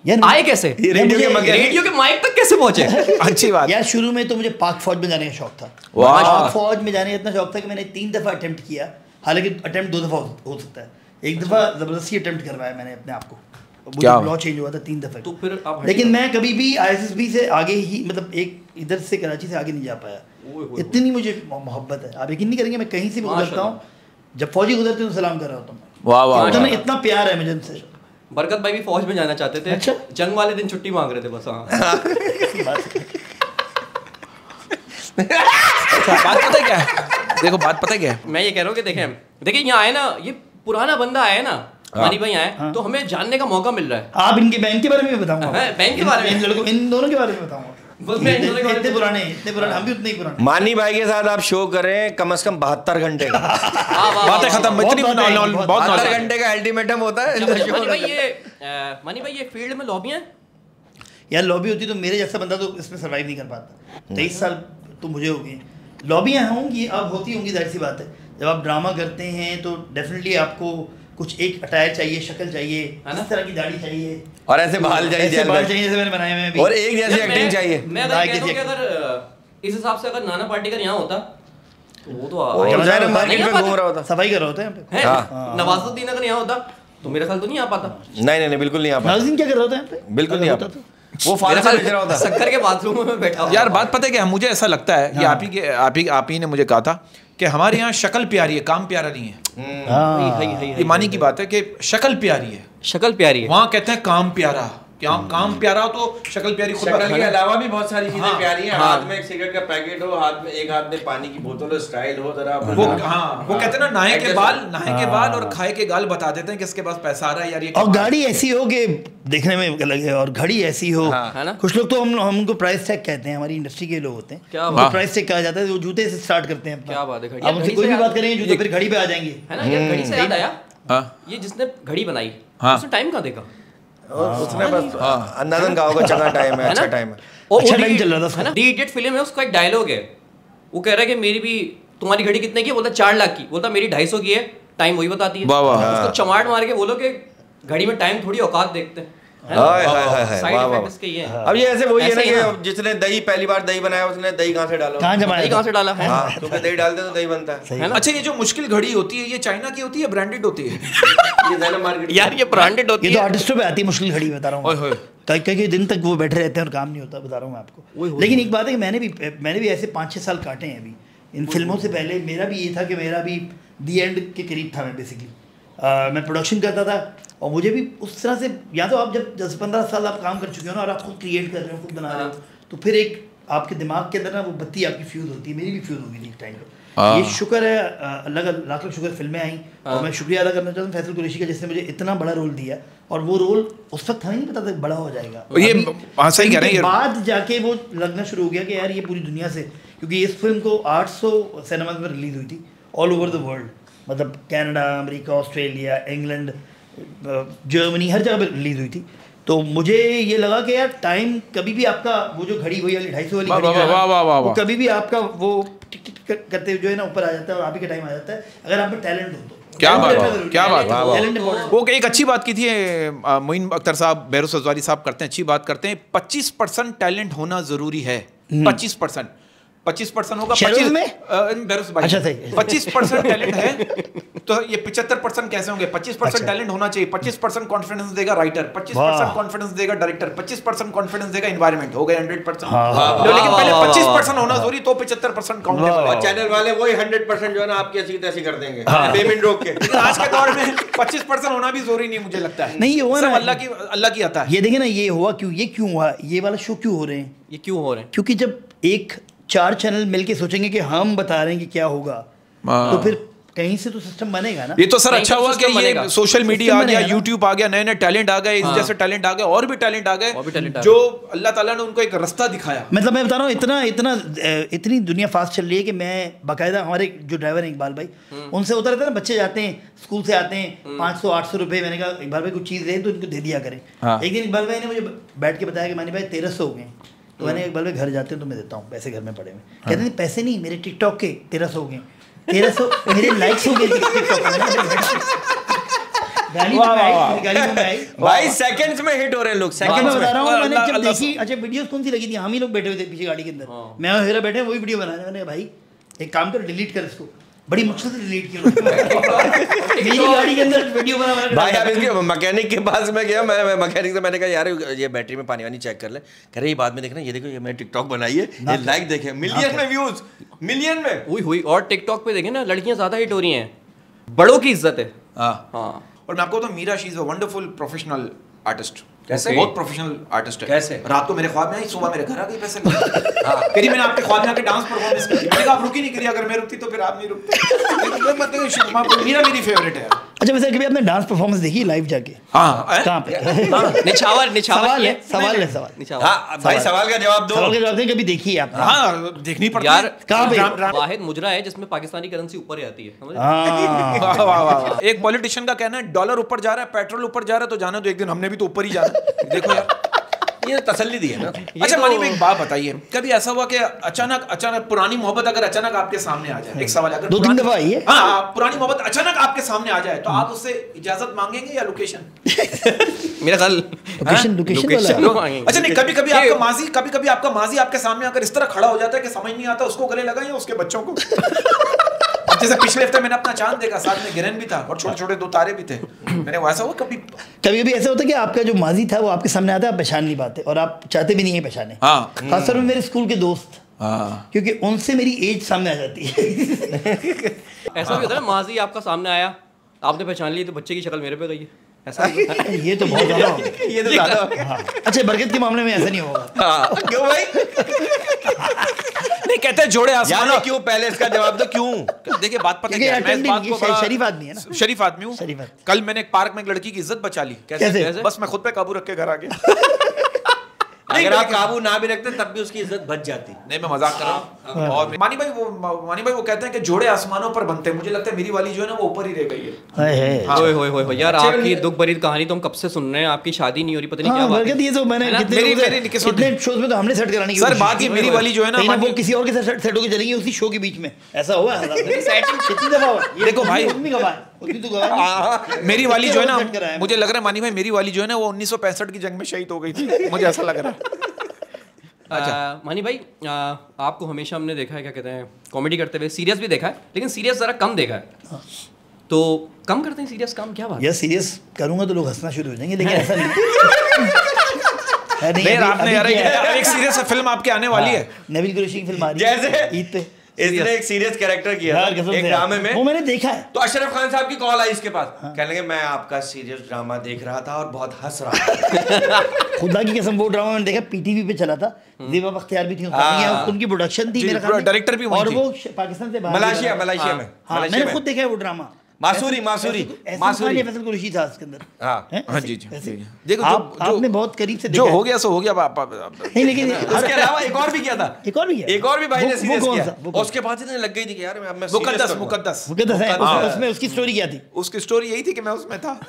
यार? आए कैसे रेडियो के माइक तक कैसे पहुंचे? अच्छी बात यार। शुरू में तो मुझे पाक फौज में जाने का शौक था। पाक फौज में जाने का इतना शौक था कि मैंने 3 दफा अटेम्प्ट किया। हालांकि अटेम्प्ट 2 दफा हो सकता है, एक दफा जबरदस्ती अटेम्प्ट करवाया मैंने अपने आप को। लॉ चेंज हुआ था 3 दफा। तो फिर लेकिन मैं कभी भी ISSB से आगे ही, मतलब एक इधर से कराची से आगे नहीं जा पाया। इतनी मुझे मोहब्बत है, आप यकीन नहीं करेंगे। मैं कहीं से भी गुजरता हूँ, जब फौजी गुजरते हैं तो सलाम कर रहा होता हूँ। वाह वाह, इतना प्यार है मुझे उनसे। बरकत भाई भी फौज में जाना चाहते थे। अच्छा? जंग वाले दिन छुट्टी मांग रहे थे बस। बात पता है क्या है? देखो बात पता है क्या है? मैं ये कह रहा हूँ कि देखें यहाँ आए ना, ये पुराना बंदा आया ना, मानी भाई आए, तो हमें जानने का मौका मिल रहा है। आप इनके बैंक के बारे में बताऊंगा, बैंक के बारे में, इन दोनों के बारे में बताऊंगा। इतने पुराने, हम भी उतने ही पुराने। मानी भाई के साथ आप शो करें कम से कम 72 घंटे का। बातें खत्म। इतनी बहुत 72 घंटे का अल्टीमेटम होता है। मानी भाई ये फील्ड में लॉबी है यार। लॉबी होती तो मेरे जैसा बंदा तो इसमें सर्वाइव नहीं कर पाता। 23 साल तो मुझे हो गए। लॉबियाँ होंगी, अब होती होंगी, जाहिर सी बात है। जब आप ड्रामा करते हैं तो डेफिनेटली आपको कुछ एक अटायर चाहिए, शक्ल चाहिए, इस तरह की दाढ़ी चाहिए और ऐसे बाल चाहिए, जैसे मैंने बनाए हुए हैं, और एक जैसी एक्टिंग चाहिए। मैं अगर इस हिसाब से अगर नाना पाटेकर यहाँ होता तो वो तो मार्केट में घूम रहा होता, सफाई कर रहा होता है। नवाजुद्दीन अगर यहाँ होता तो मेरा ख्याल तो नहीं आ पाता। नहीं बिल्कुल नहीं आ पाता। नवाजुद्दीन क्या कर रहा होता है? बिल्कुल नहीं आ पाता। वो फालसा बेच रहा होता, शक्कर के बाथरूम में बैठा हुआ। यार बात पता है क्या, मुझे ऐसा लगता है ये आप ही ने मुझे कहा था कि हमारे यहाँ शक्ल प्यारी है, काम प्यारा नहीं है। ये मानी की बात है कि शक्ल प्यारी है, शक्ल प्यारी है। वहाँ कहते हैं काम प्यारा। काम प्यारा हो तो शक्ल प्यारी। शक्ल के अलावा भी बहुत सारी चीजें प्यारी हैं। हाथ में एक सिगरेट का पैकेट हो, एक हाथ में पानी की बोतल हो, स्टाइल हो जरा। वो कहते हैं ना, नहाए के बाल और खाए के गाल बता देते हैं किसके पास पैसा आ रहा है यार। ये और गाड़ी ऐसी हो कि देखने में अलग है, और घड़ी ऐसी हो। कुछ लोग तो हम उनको प्राइस टैग कहते हैं, हमारी इंडस्ट्री के लोग होते हैं, उनको प्राइस टैग कहा जाता है। वो जूते से स्टार्ट करते हैं। क्या बात है। आप उनसे कोई भी बात करेंगे जूते, फिर घड़ी पे आ जाएंगे, है ना। ये घड़ी से याद आया, ये जिसने घड़ी बनाई उसने टाइम कहाँ देखा? उसने बस अंदाजन कहा होगा चंगा टाइम है, अच्छा टाइम है, अच्छा टाइम चल रहा था। दी इडियट फिल्म है, उसका एक डायलॉग है, वो कह रहा है कि मेरी भी तुम्हारी घड़ी कितने की? बोलता 4 लाख की। बोलता मेरी 250 की है, टाइम वही बताती है। उसको चमाट मार के बोलो कि घड़ी में टाइम थोड़ी औकात देखते हैं। अब ये ऐसे वही है ना कि जिसने दही पहली बार दही बनाया उसने दही कहाँ से डाला, कहाँ से डाला है, क्योंकि दही डालते तो दही बनता है। अच्छा ये जो मुश्किल घड़ी होती है ये चाइना की होती है, ब्रांडेड होती है? ये मार्केट यार ये ब्रांडेड होती है। ये तो आर्टिस्टों पे आती है मुश्किल घड़ी, बता रहा हूँ। कई दिन तक वो बैठे रहते हैं और काम नहीं होता, बता रहा हूँ मैं आपको। लेकिन एक बात है कि मैंने भी ऐसे 5-6 साल काटे हैं अभी इन फिल्मों से पहले। मेरा भी ये था कि मेरा भी दी एंड के करीब था मैं बेसिकली। मैं प्रोडक्शन करता था, और मुझे भी उस तरह से, या तो आप जब 10-15 साल आप काम कर चुके हो ना और आप खुद क्रिएट कर रहे हो, खुद बना रहे हो, तो फिर एक आपके दिमाग के अंदर ना वो बत्ती आपकी फ्यूज़ होती है। मेरी भी फ्यूज़ होगी थी टाइम पर। ये शुक्र है, अल्लाह का लाख लाख शुक्र, फिल्में आई और मैं शुक्रिया अदा करना चाहता हूँ फैसल कुरैशी का, जिसने मुझे इतना बड़ा रोल दिया। और वो रोल उस वक्त हमें नहीं पता था बड़ा हो जाएगा, ये सही कह रहे हैं। बाद जाके वो लगना शुरू हो गया कि यार ये पूरी दुनिया से, क्योंकि इस फिल्म को 800 सिनेमाज में रिलीज हुई थी ऑल ओवर द वर्ल्ड, मतलब Canada, America, Australia, England, Germany, हर जगह पर रिलीज हुई थी। तो मुझे ये लगा कि यार टाइम कभी भी आपका, वो जो घड़ी वही वाली 250 वाली घड़ी वो कभी भी आपका वो टिक टिक करते हुए जो है ना ऊपर आ जाता है और आप ही का टाइम आ जाता है अगर आप में टैलेंट हो तो। क्या बात, वो एक अच्छी बात की थी मोइन अख्तर साहब, बेहरुस अजवारी साहब करते हैं, अच्छी बात करते हैं। 25% टैलेंट होना जरूरी है। 25% 25% होगा 25 में बेहरुस भाई, अच्छा सही 25% टैलेंट है तो ये 75% कैसे होंगे? 25% टैलेंट होना चाहिए, 25% कॉन्फिडेंस देगा राइटर, 25% कॉन्फिडेंस देगा डायरेक्टर, 25% कॉन्फिडेंस देगा एनवायरनमेंट, हो गए 100%। लेकिन पहले 25% होना जरूरी, तो 75% काउंटेबल है। चैनल वाले वही 100% जो है ना आपकी ऐसी तैसी कर देंगे पेमेंट रोक के। लेकिन आज के दौर में 25% होना भी जरूरी नहीं, मुझे लगता है। नहीं, ये हुआ ना, अल्लाह की आता है। ये देखिए ना, ये हुआ क्यों, ये क्यों हुआ, ये वाला शो क्यों हो रहे हैं, ये क्यों हो रहे हैं? क्योंकि जब 4 चैनल मिलके सोचेंगे कि हम बता रहे हैं कि क्या होगा, तो फिर कहीं से तो सिस्टम बनेगा ना। ये तो सर अच्छा हुआ कि ये सोशल मीडिया आ गया, यूट्यूब आ गया, नए नए टैलेंट आ गए, इस जैसे टैलेंट आ गए, और भी टैलेंट आ गए जो अल्लाह ताला ने उनको एक रास्ता दिखाया। मतलब मैं बता रहा हूँ, इतनी दुनिया फास्ट चल रही है कि मैं बाकायदा, हमारे जो ड्राइवर हैं इकबाल भाई, उनसे होता रहता है ना, बच्चे जाते हैं स्कूल से आते हैं 500-800 रुपये, मैंने कहा इकबाल भाई कुछ चीज़ ले तो इनको दे दिया करें। एक दिन इकबाल भाई ने मुझे बैठ के बताया कि मानी भाई 1300 हो गए। तो मैंने इकबाल भाई घर जाते हैं तो मैं देता हूँ पैसे, घर में पड़े हुए। कहते हैं पैसे नहीं, मेरे टिकटॉक के 1300 हो गए, 1300 मेरे लाइक्स हो गए टिकटॉक में। भाई सेकंड्स में हिट हो रहे हैं लोग, सेकंड्स में। बता रहा हूँ, मैंने जब देखी, अच्छा वीडियोस कौन सी लगी थी, हम ही लोग बैठे हुए थे पीछे गाड़ी के अंदर, मैं और हेरा बैठे वही वीडियो बना रहे। मैंने भाई एक काम कर, डिलीट कर इसको, बड़ी मुश्किल से डिलीट किया मेरी गाड़ी के अंदर वीडियो बना भाई। अब इसके मैकेनिक के पास में गया, मैं मैकेनिक से मैंने कहा यार ये बैटरी में पानी वानी चेक कर ले। कह रहे ये बाद में देखना, ये देखो ये मैंने टिकटॉक बनाई है, ये लाइक देखे मिलियन में व्यूज, मिलियन में हुई। और टिकटॉक पे देखें ना, लड़कियां ज्यादा हिट हो रही हैं, बड़ों की इज्जत है। हाँ, और मैं आपको तो Meera, she is a wonderful professional artist. कैसे? बहुत प्रोफेशनल आर्टिस्ट है। कैसे? रात को मेरे ख्वाब में आई, सुबह मेरे घर आ गई पैसे करी, मैंने आपके ख्वाब में आके डांस परफॉर्मेंस की। मैंने कहा आप रुकी नहीं करी, अगर मैं रुकती तो फिर आप नहीं रुकते। मीरा मेरी फेवरेट है। अच्छा, वैसे कभी आपने डांस परफॉर्मेंस देखी लाइव जाके? हाँ, कहाँ पे? निछावर सवाल है। हाँ भाई, सवाल का जवाब दो। सवाल का जवाब दें, कभी देखी है आपने? हाँ, देखनी पड़ती यार। कहाँ पे? वाहिद मुजरा है जिसमें पाकिस्तानी करेंसी ऊपर आती है। हाँ। एक पॉलिटिशियन का कहना है डॉलर ऊपर जा रहा है, पेट्रोल ऊपर जा रहा है, तो जाना तो एक दिन हमने भी तो ऊपर ही जाना। देखो यार, ये तसल्ली दी है ना। अच्छा मनी भाई, एक बात बताइए, कभी ऐसा हुआ कि अचानक पुरानी मोहब्बत अगर अचानक आपके सामने आ जाए? एक सवाल, अगर 2-3 दफा आई है। हाँ, पुरानी मोहब्बत अचानक आपके सामने आ जाए तो आप उससे इजाजत मांगेंगे या लोकेशन? मेरा ख्याल लोकेशन वाला। अच्छा नहीं, कभी कभी आपका माजी आपके सामने आकर इस तरह खड़ा हो जाता है कि समझ नहीं आता उसको गले लगाएं या उसके बच्चों को। जैसे पिछले हफ्ते मैंने अपना चांद देखा, साथ में गिरन भी था और छोटे छोटे 2 तारे भी थे। मैंने वैसा हुआ कभी ऐसा होता है कि आपका जो माजी था वो आपके सामने आता है, आप पहचान नहीं पाते और आप चाहते भी नहीं है पहचाने। हाँ, खासतौर में मेरे स्कूल के दोस्त, क्योंकि उनसे मेरी एज सामने आ जाती है। ऐसा भी होता है, माजी आपका सामने आया, आपने पहचान ली तो बच्चे की शक्ल मेरे पे गई है, ऐसा ये तो बहुत ज्यादा होगा। ये तो ज्यादा। हाँ। अच्छा, बरकत के मामले में ऐसा नहीं होगा। क्यों भाई? नहीं, कहते हैं जोड़े आसमान। क्यों? पहले इसका जवाब दो, क्यों? देखिए बात पता क्या है, मैं इस बात को बड़ा शरीफ आदमी है ना, शरीफ आदमी हूँ। कल मैंने एक पार्क में एक लड़की की इज्जत बचा ली। कैसे? बस मैं खुद पे काबू रख के घर आ गया। अगर आप काबू ना भी रखते तब भी उसकी इज्जत बच जाती। नहीं, मैं मजाक कर रहा हूँ। और मानी भाई वो कहते हैं कि जोड़े आसमानों पर बनते हैं। मुझे लगता है मेरी वाली जो है ना वो ऊपर ही रह गई है। ओए यार, आपकी दुख भरी कहानी तो हम कब से सुन रहे हैं, आपकी शादी नहीं हो रही, पता नहीं क्या बात है। ये तो मैंने कितने शोज में तो हमने सेट कराने की सर बात ये मेरी वाली जो है ना वो किसी और के साथ सेट होकर चलेगी उसी शो के बीच में। ऐसा हुआ कितनी दफा हुआ? देखो भाई, मेरी वाली जो है ना, मुझे मुझे लग रहा है मानी भाई मेरी वाली जो है ना वो 1965 की जंग में शहीद हो गई थी, मुझे ऐसा लग रहा है। अच्छा मानी भाई, आपको हमेशा हमने देखा है, क्या कहते हैं, कॉमेडी करते हुए, सीरियस भी देखा है, लेकिन सीरियस जरा कम देखा है। तो कम करते हैं सीरियस काम, क्या बात? यार सीरियस करूंगा तो लोग हंसना शुरू हो जाएंगे, लेकिन ऐसा नहीं। आपने यार एक सीरियस फिल्म आपके आने वाली है, नबील कुरैशी की फिल्म आ रही है ईद पे। इसने एक सीरियस कैरेक्टर किया यार था कसम एक से ड्रामे यार, में। वो मैंने देखा है। तो अशरफ खान साहब की कॉल आई इसके पास, कहने लगे मैं आपका सीरियस ड्रामा देख रहा था और बहुत हंस रहा था। खुदा की कसम वो ड्रामा मैंने देखा, पीटीवी पे चला था, ज़ेबा बख्तियार भी थी उसमें, उनकी प्रोडक्शन थी मेरे ख्याल में, डायरेक्टर भी वही और थी। वो पाकिस्तान से बाहर मलेशिया गया था। मलेशिया में हाँ मलेशिया मैंने खुद में देखा है वो ड्रामा। मासूरी फैसल कुरैशी था उसके अंदर। हाँ। हैं? हाँ जी ऐसे- जी ऐसे- जी। देखो आपने बहुत करीब से जो देखा हो है। गया सो हो गया। नहीं लेकिन उसके अलावा एक और भी किया था, एक और भी है, एक और भी भाई ने वो सीरियस कौन किया, सा? वो और कौन उसके बाद इतने लग गई थी कि यार मैं serious मुकद्दस करूंगा। मुकद्दस मुकद्दस है, हाँ। उसमें उसकी स्टोरी क्या थी? उसकी स्टोरी यही थी कि मैं उसमें था।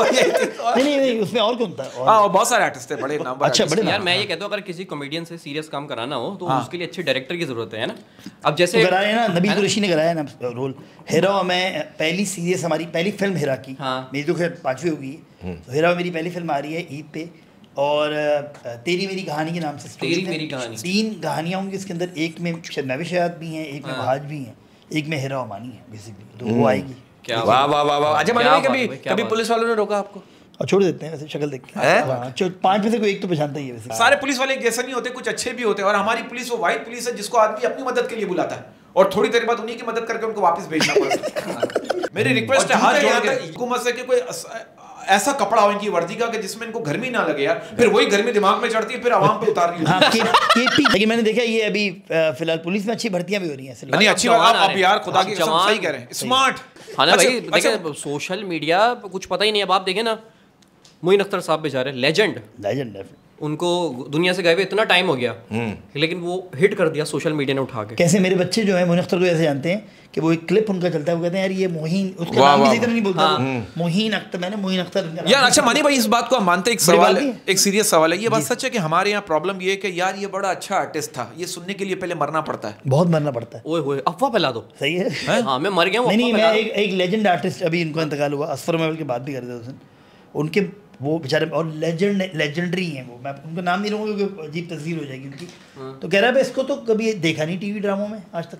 यही थी। नहीं उसमें और कौन था? और- हाँ और बहुत सारे आर्टिस्ट थे, बड़े नाम। अच्छा, बड़े यार मैं ये कहता हूँ अगर किसी कॉमेडियन से सीरियस काम कराना हो तो हाँ। उसके लिए अच्छे डायरेक्टर की जरूरत है ना। अब तो जैसे कराया है ना, नबील कुरैशी ने कराया है ना रोल। हेरा में पहली सीरियस, हमारी पहली फिल्म हेरा की, हाँ। मेरी तो खैर 5वीं होगी, तो हेरा मेरी पहली फिल्म आ रही है ईद पे, और तेरी मेरी कहानी के नाम से story तेरी है। मेरी कहानी। 3 कहानियाँ होंगी इसके अंदर, एक में नवी शयात भी हैं, एक में हाँ। बहाज भी हैं, एक में हेरा अमानी है बेसिकली, तो वो आएगी। क्या वाह वाह वाह वाह। अच्छा क्या मानी बात कभी है भाई, क्या कभी बात पुलिस वालों ने रोका आपको? और छोड़ देते हैं वैसे शक्ल देख के। हैं? हाँ, 5 में से कोई एक तो पहचानता ही है वैसे। सारे पुलिस वाले एक जैसे नहीं होते, कुछ अच्छे भी होते हैं। और हमारी पुलिस वो वाइट पुलिस है जिसको आदमी अपनी मदद के लिए बुलाता है और थोड़ी देर बाद उन्हीं की मदद करके उनको वापस भेजना पड़ता है। मेरी रिक्वेस्ट है हाथ जोड़ के हुकूमत से कि कोई ऐसा कपड़ा हो इनकी वर्दी का कि जिसमें इनको गर्मी ना लगे यार, फिर वही गर्मी दिमाग में चढ़ती है, फिर आवाम पे उतारनी हाँ होती है। केपी, लेकिन मैंने देखा ये अभी फिलहाल पुलिस में अच्छी भर्तियां भी हो रही हैं ऐसे। नहीं अच्छी बात जवान आ आप रहे यार हैं। खुदा की कसम जवान। सही कह रहे हैं, स्मार्ट। हाँ ना भाई, अच्छा, देखिए सोशल मीडिया कुछ पता ही नहीं। अब आप देखें ना, मोइन अख्तर साहब बेचारे लेजेंड, लेजेंड है। उनको दुनिया से गए हुए इतना टाइम हो गया, लेकिन वो हिट कर दिया सोशल मीडिया ने उठा के। कैसे मेरे बच्चे जो है मोइन अख्तर को ऐसे जानते हैं कि वो एक क्लिप उनका चलता है, वो कहते हैं यार ये मोहीन, उसका वाह, नाम भी वाह, सही तरह नहीं बोलता हाँ। वो। मोहीन अख्तर, मैंने मोइन अख्तर उनका नाम यार नहीं अच्छा मानी भाई, इस बात को हम मानते हैं, एक बड़ी सवाल बात है, नहीं है। एक सीरियस सवाल है। ये बात सच है कि हमारे यहाँ प्रॉब्लम ये है कि यार ये बड़ा अच्छा आर्टिस्ट था, ये सुनने के लिए पहले मरना पड़ता है। बहुत मरना पड़ता है। ओए होए, अफवाह फैला दो। सही है। हाँ मैं मर गया हूँ, नहीं अफवाह मैं फैला दो। एक लेजेंड आर्टिस्ट, अभी इनको इंतकाल हुआ, असफर महल के बाद भी कर दिया उसने, उनके वो बेचारे और लेजेंडरी हैं वो, मैं उनका नाम नहीं लूँगा क्योंकि अजीब तस्वीर हो जाएगी उनकी। तो कह रहा है इसको तो कभी देखा नहीं टीवी ड्रामों में आज तक,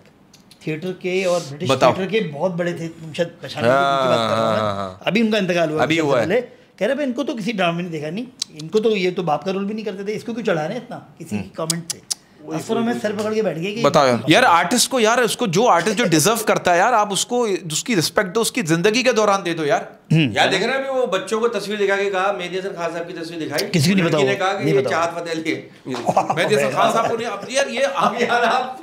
थिएटर के और ब्रिटिश बताओ। थिएटर के बहुत बड़े थे, तुम शायद पहचान उनकी बात कर रहा हूँ मैं। अभी उनका इंतकाल हुआ अभी कुछ हुआ है। पहले। कह रहे इनको तो किसी ड्रामे में नहीं देखा, नहीं इनको तो ये तो बाप का रोल भी नहीं करते थे, इसको क्यों चढ़ा रहे हैं इतना किसी कमेंट से। असफर में सर पकड़ के बैठ गए कि बताओ यार आर्टिस्ट को, यार उसको जो आर्टिस्ट जो डिजर्व करता है यार, आप उसको उसकी रिस्पेक्ट दो, उसकी जिंदगी के दौरान दे दो यार। यार देख रहे हैं अभी वो बच्चों को तस्वीर दिखा के कहा, मेहदी हसन खान साहब की तस्वीर दिखाई, किसी को नहीं पता लड़की ने होगा, कहा कि नहीं ये पता चाहत फतेह अली है। मेहदी हसन खान साहब को नहीं, अब यार ये आप यार आप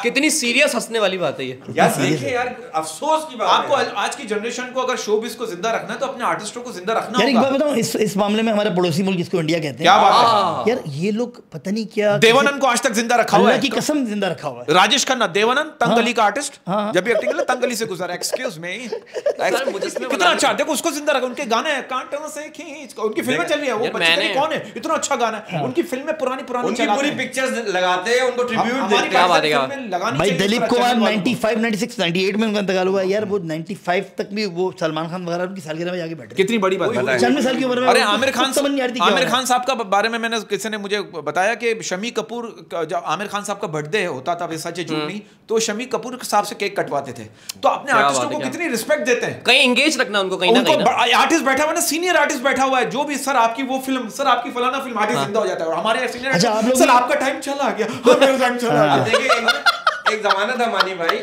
कितनी सीरियस हंसने वाली बात है ये। यार देखिए यार अफसोस की बात आपको है। आज की जनरेशन को अगर शोबिस को जिंदा रखना है तो अपने आर्टिस्टों को जिंदा रखना यार एक होगा। बात बताऊं, इस मामले में हमारा पड़ोसी मुल्क जिसको इंडिया कहते हैं, क्या बात है, यार ये लोग पता नहीं क्या, देवानंद को आज तक जिंदा रखा हुआ अल्लाह है। की कसम जिंदा रखा हुआ है। राजेश खन्ना, देवानंद तंगली का आर्टिस्ट, हाँ। जब भी एक्टिंग किया तंगली से गुजरा, एक्सक्यूज मी। सर, मुजस्मे कितना बनाने- अच्छा, देखो उसको जिंदा रखा, उनके गाने हैं, कांटों से खींच, उनकी फिल्में चल रही है, वो यार, बच्चे के लिए मैंने- कौन है, इतना अच्छा गाना है, उनकी फिल्में पुरानी उनकी चलाते पूरी हैं। पिक्चर्स लगाते हैं, उनको ट्रिब्यूट हमारी देते क्या हैं। बात है, पाकिस्तानी फिल्में लगानी भाई चाहिए दिलीप इस तरह कुमार चैनल वालों को। 95 96 98 में उनका इंतकाल हुआ है यार, वो 95 तक भी वो सलमान खान वगैरह उनकी सालगिरह में जाके बैठ रहे कितनी बड़ी बात है। 95 साल की उम्र में। अरे उनको आमिर खान, कुछ समझ नहीं आ रही थी क्या आमिर हो रहा खान साहब का बारे में मैंने किसी ने मुझे बताया कि शमी कपूर जब आमिर खान साहब का बर्थडे होता था, सच है झूठ नहीं, तो शमी कपूर साहब से केक कटवाते थे। तो अपने क्या आर्टिस्टों बात है, को क्या? कितनी रिस्पेक्ट देते हैं। कहीं एंगेज रखना उनको कहीं ना कहीं ना। आर्टिस्ट बैठा हुआ है ना, सीनियर आर्टिस्ट बैठा हुआ है, जो भी सर आपकी वो फिल्म, सर आपकी फलाना फिल्म, आर्टिस्ट जिंदा हो जाता है। और हमारे सीनियर अच्छा, आप लोग सर भी- आपका टाइम चला गया, हाँ, मेरा टाइम चला अब गया। देखिए एक जमाना था मानी भाई,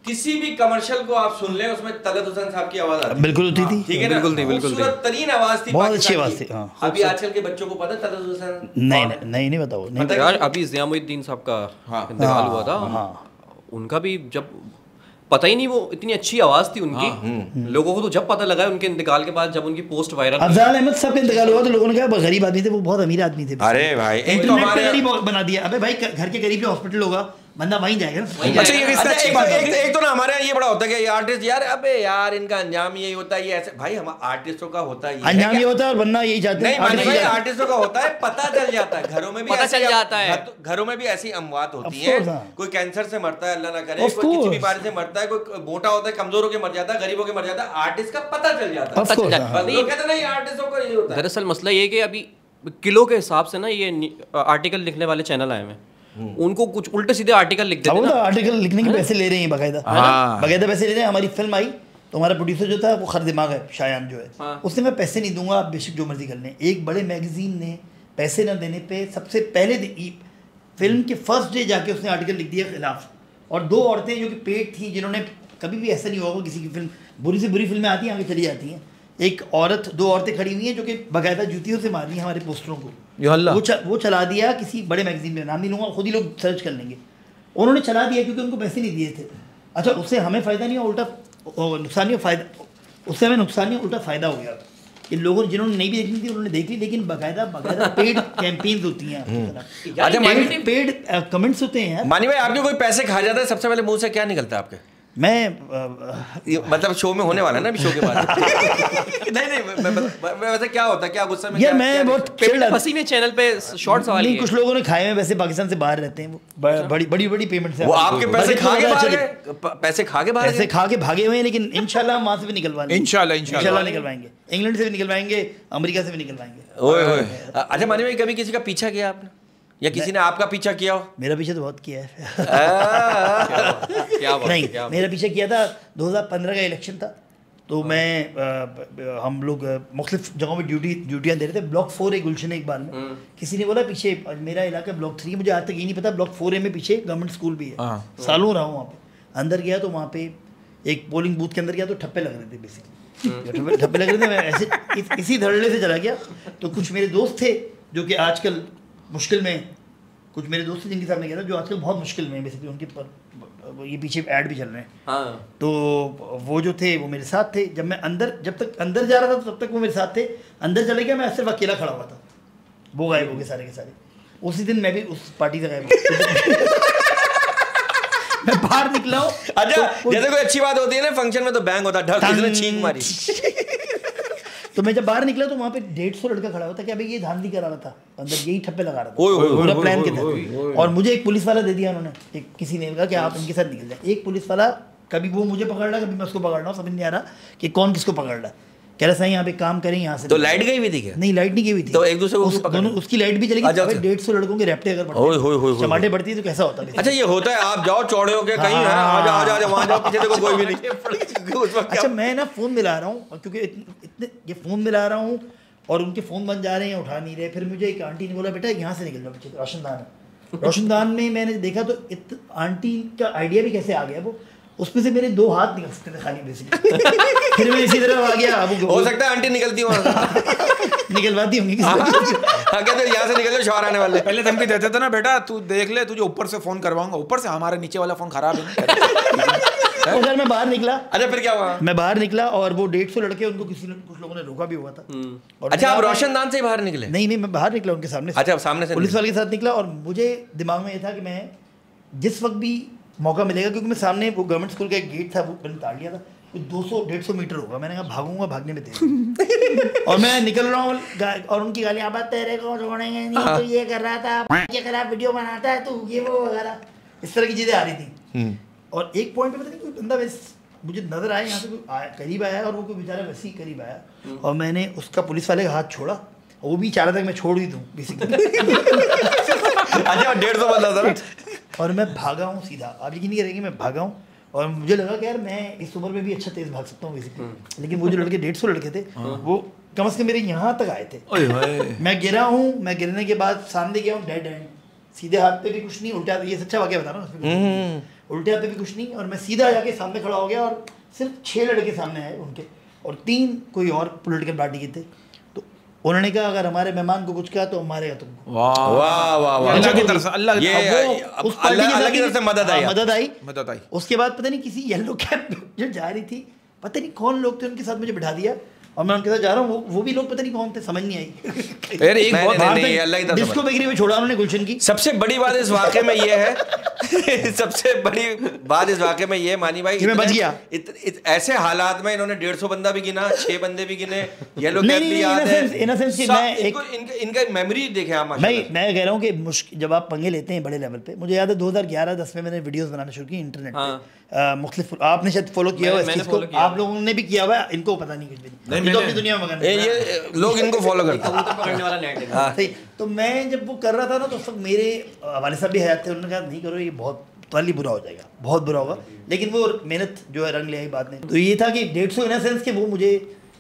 किसी भी कमर्शियल को आप सुन लें उसमें तलत हुसैन साहब की आवाज आती है। बिल्कुल होती थी। ठीक है ना, बिल्कुल थी, बिल्कुल थी। खूबसूरत तरीन आवाज थी, बहुत अच्छी पाकिस्तान आवाज की। थी, हाँ। अभी आजकल के बच्चों को पता है तलत हुसैन नहीं कौन है? नहीं नहीं बताओ नहीं। पता है? यार अभी ज़ियामुद्दीन साहब का इंतकाल हुआ था, उनका भी जब पता ही नहीं, वो इतनी अच्छी आवाज थी उनकी, लोगों को तो जब पता लगा उनके इंतकाल के बाद, जब उनकी पोस्ट वायरल अफजाल अहमद साहब का इंतकाल हुआ तो लोगों ने कहा गरीब आदमी थे, वो बहुत अमीर आदमी थे। अरे भाई एक तो इंटरनेट पे हमारे गरीब बना दिया। अबे भाई घर के करीब जो हॉस्पिटल होगा बंदा वहीं जाएगा ना। अच्छा, ये इससे अच्छा, अच्छी बात होती है। एक तो ना हमारे यहाँ ये बड़ा होता है कि ये आर्टिस्ट यार, अबे यार इनका अंजाम यही होता है, ये ऐसे भाई हम आर्टिस्टों का होता है अंजाम ये होता है और बनना यही चाहते नहीं हैं। मानी artist भाई, यही चाहते हैं। आर्टिस्टों का होता है, पता चल जाता है, घरों में भी पता ऐसी चल जाता है। घरों में भी ऐसी अमवात होती Of है, course, हाँ। कोई कैंसर से मरता है अल्लाह ना करे, Of कोई किसी course। बीमारी से मरता है, कोई मोटा होता है, कमजोर होकर मर जाता है, गरीब होकर मर जाता है, आर्टिस्ट का पता चल जाता Of course, है। हाँ। बस लोग कहते हैं नहीं आर्टिस्टों का यही होता है। दरअसल मसला ये है कि अभी किलो के हिसाब से ना ये आर्टिकल लिखने वाले चैनल आए हैं, उनको कुछ उल्टे सीधे आर्टिकल लिख देते अब हैं तो ना। आर्टिकल लिखने के पैसे ले रहे हैं बाकायदा, हाँ। बाकायदा पैसे ले रहे हैं। हमारी फिल्म आई तो हमारा प्रोड्यूसर जो था वो खर दिमाग है, शायान जो है, हाँ। उसने मैं पैसे नहीं दूंगा, आप बेशक जो मर्जी कर लें। एक बड़े मैगजीन ने पैसे न देने पे सबसे पहले फिल्म के फर्स्ट डे जाके उसने आर्टिकल लिख दिया खिलाफ, और 2 औरतें जो कि पेट थी, जिन्होंने कभी भी ऐसा नहीं होगा किसी की फिल्म, बुरी से बुरी फिल्में आती हैं आगे चली जाती हैं, एक औरत 2 औरतें खड़ी हुई हैं जो कि बाकायदा जूतियों से मार रही हैं हमारे पोस्टरों को। वो चला दिया किसी बड़े मैगजीन में, नाम नहीं लूँगा, खुद ही लोग सर्च कर लेंगे। उन्होंने चला दिया क्योंकि उनको पैसे नहीं दिए थे। अच्छा, उससे हमें फ़ायदा नहीं हुआ, उल्टा नुकसान ही, फ़ायदा उससे हमें नुकसान नहीं, उल्टा फ़ायदा हो गया। इन लोगों जिन्होंने नहीं भी देखनी थी उन्होंने देख ली, लेकिन बाकायदा पेड कैंपेन्स होती हैं आपकी तरफ। अच्छा, पेड कमेंट्स होते हैं यार। मानी भाई, आपके कोई पैसे खा जाता है, सबसे पहले मुंह से क्या निकलता है आपके? मतलब शो में होने वाला है ना अभी, शो के बाद नहीं वैसे क्या होता है, क्या गुस्सा में? यार मैं बहुत पसीने चैनल पे शॉर्ट्स वाली कुछ लोगों ने खाए हैं, वैसे पाकिस्तान से बाहर रहते हैं, वो बड़ी पेमेंट से। वो आपके पैसे खा के भागे हुए हैं, लेकिन इंशाल्लाह वहां से भी निकलवा लेंगे, इंशाल्लाह निकलवाएंगे, इंग्लैंड से भी निकलवाएंगे, अमेरिका से भी निकलवाएंगे। अच्छा मानी भाई, कभी किसी का पीछा किया आपने, या किसी ने आपका पीछा किया हो? मेरा पीछा तो बहुत किया है। क्या मेरा पीछा किया था 2015 का इलेक्शन था, तो मैं हम लोग मुख्तलिफ जगहों में ड्यूटियाँ दे रहे थे। ब्लॉक 4A गुलशन इकबाल में किसी ने बोला पीछे, मेरा इलाका ब्लॉक 3, मुझे आज तक ये नहीं पता ब्लॉक 4A में पीछे गवर्नमेंट स्कूल भी है, सालों रहा हूँ वहाँ पे। अंदर गया तो वहाँ पे एक पोलिंग बूथ के अंदर गया तो ठप्पे लग रहे थे, बेसिकली ठप्पे लग रहे थे। मैं ऐसे इसी धड़ल्ले से चला गया, तो कुछ मेरे दोस्त थे जो कि आजकल मुश्किल में, कुछ मेरे दोस्त जिनके सामने गया था जो आजकल बहुत मुश्किल में, बेसिकली उनके पर ये पीछे ऐड भी चल रहे हैं। हाँ। तो वो जो थे वो मेरे साथ थे। जब तक अंदर जा रहा था तब तक वो मेरे साथ थे। अंदर चले गया, मैं सिर्फ अकेला खड़ा हुआ था, वो गायब हो गए सारे के सारे। उसी दिन मैं भी उस पार्टी से गायब मैं बाहर निकला हूँ। अच्छा, जैसे कोई अच्छी बात होती है ना फंक्शन में, तो बैंग होता है, छींक मारी। तो मैं जब बाहर निकला तो वहाँ पे 150 लड़का खड़ा हुआ था कि अभी ये धांधली करा रहा था, अंदर यही ठप्पे लगा रहा था पूरा प्लान के तहत। और मुझे एक पुलिस वाला दे दिया उन्होंने, किसी ने कहा कि आप इनके साथ निकल जाए। एक पुलिस वाला कभी वो मुझे पकड़ रहा, कभी मैं उसको पकड़ रहा हूँ, समझ नहीं आ रहा कि कौन किसको पकड़ रहा। कह रहा सही यहाँ पे काम करें यहाँ से। तो लाइट गई हुई थी क्या? नहीं, लाइट नहीं गई हुई थी, तो एक दूसरे को दोनों उसकी लाइट भी चली गई। 150 लड़कों के रैप्टे अगर टमाटे बढ़ती तो कैसा होता है? अच्छा, ये होता है, आप जाओ चौड़े हो के कहीं आजा वहां जाओ, पीछे देखो कोई भी नहीं। अच्छा, मैं ना फोन मिला रहा हूँ, क्योंकि इतने ये फोन मिला रहा हूँ और उनके फोन बन जा रहे हैं, उठा नहीं रहे। फिर मुझे एक आंटी ने बोला बेटा यहाँ से निकल जाओ, पीछे रोशनदान है। रोशनदान में मैंने देखा तो आंटी का आइडिया भी कैसे आ गया, वो उसमें से मेरे 2 हाथ निकल सकते थे खाली, बेसिकली। फिर मैं इसी तरह आ गया। हो सकता है आंटी निकलती हो निकलवाती होंगी। कहते यहाँ से निकल, शौहर आने वाले। पहले धमकी देते थे ना, बेटा तू देख ले, तुझे ऊपर से फोन करवाऊंगा, ऊपर से हमारे नीचे वाला फोन खराब है। तो मैं बाहर निकला। अच्छा, फिर क्या हुआ? मैं बाहर निकला और वो 150 लड़के, उनको कुछ लोगों ने रोका भी हुआ था। अच्छा, आप रोशनदान से बाहर निकले? नहीं, मैं बाहर निकला उनके सामने। अच्छा, सामने से पुलिस वाले के साथ निकला। और मुझे दिमाग में ये था कि मैं जिस वक्त भी मौका मिलेगा, क्योंकि मैं सामने वो गवर्नमेंट स्कूल का एक गेट था, वो मैंने ताड़ लिया था, 200-150 मीटर होगा। मैंने कहा भागूंगा, भागने में देर। और मैं निकल रहा हूँ और उनकी गालियाँ, अब तेरे को छोड़ेंगे नहीं, तो ये कर रहा था, ये खराब वीडियो बनाता है तू, ये वो वगैरह, इस तरह की चीज़ें आ रही थी। और एक पॉइंट पे पता नहीं कोई बंदा मुझे नजर आया, यहाँ से कोई करीब आया, और वो कोई बेचारा वैसे ही करीब आया, और मैंने उसका पुलिस वाले का हाथ छोड़ा, वो भी चाह रहा था कि मैं छोड़ ही दूँ बेसिकली। अच्छा, 150 बंदा था। और मैं भागा हूँ सीधा, आप यकीन नहीं करेंगे, मैं भागा हूँ। और मुझे लगा कि यार मैं इस उम्र में भी अच्छा तेज भाग सकता हूँ बेसिकली। लेकिन वो जो लड़के 150 लड़के थे, वो कम से कम मेरे यहाँ तक आए थे। मैं गिरा हूँ, मैं गिरने के बाद सामने गया हूँ, डेड एंड, सीधे हाथ पे भी कुछ नहीं, उल्टे हाथ, ये सच्चा वाकया बता रहा हूँ, उल्टे हाथ पे भी कुछ नहीं। और मैं सीधा जाके सामने खड़ा हो गया, और सिर्फ 6 लड़के सामने आए उनके, और 3 कोई और पोलिटिकल पार्टी के थे। तो उन्होंने कहा अगर हमारे मेहमान को कुछ कहा तो मारेगा तुमको। वाह वाह वाह, अल्लाह की तरफ से, अल्लाह की तरफ से मदद आई। उसके बाद पता नहीं किसी येलो कैप जो जा रही थी, पता नहीं कौन लोग थे, उनके साथ मुझे बिठा दिया, और मैं उनके साथ जा रहा हूँ। वो भी लोग पता नहीं कौन थे, समझ नहीं आई। यार एक बहुत डिस्को बेकरी में छोड़ा उन्होंने गुलशन की। सबसे बड़ी बात इस वाकये में ये है सबसे बड़ी बात इस वाकये में ये, मानी भाई, मैं बच गया। ऐसे हालात में इन्होंने 150 बंदा भी गिना, 6 बंदे भी गिने, ये लोग भी याद है। इन सेंस कि मैं इनका मेमोरी देखे आप। मैं कह रहा हूँ कि जब आप पंगे लेते हैं बड़े लेवल पे, मुझे याद है 2011-10 में मैंने वीडियोस बनाना शुरू की इंटरनेट पे, मुख्तलिफ, आपने शायद फॉलो किया हुआ है इसको, आप लोगों ने भी किया हुआ है, इनको पता नहीं कुछ भी नहीं, तो अपनी दुनिया में ये लोग इनको फॉलो करते हैं। तो मैं जब वो कर रहा था ना, तो उस वक्त मेरे वाले साहब भी हयात थे, उन्होंने कहा नहीं करो, ये बहुत तली बुरा हो जाएगा, बहुत बुरा होगा। लेकिन वो मेहनत जो है रंग ले आई बाद में। तो ये था कि 150 इन सेंस के वो मुझे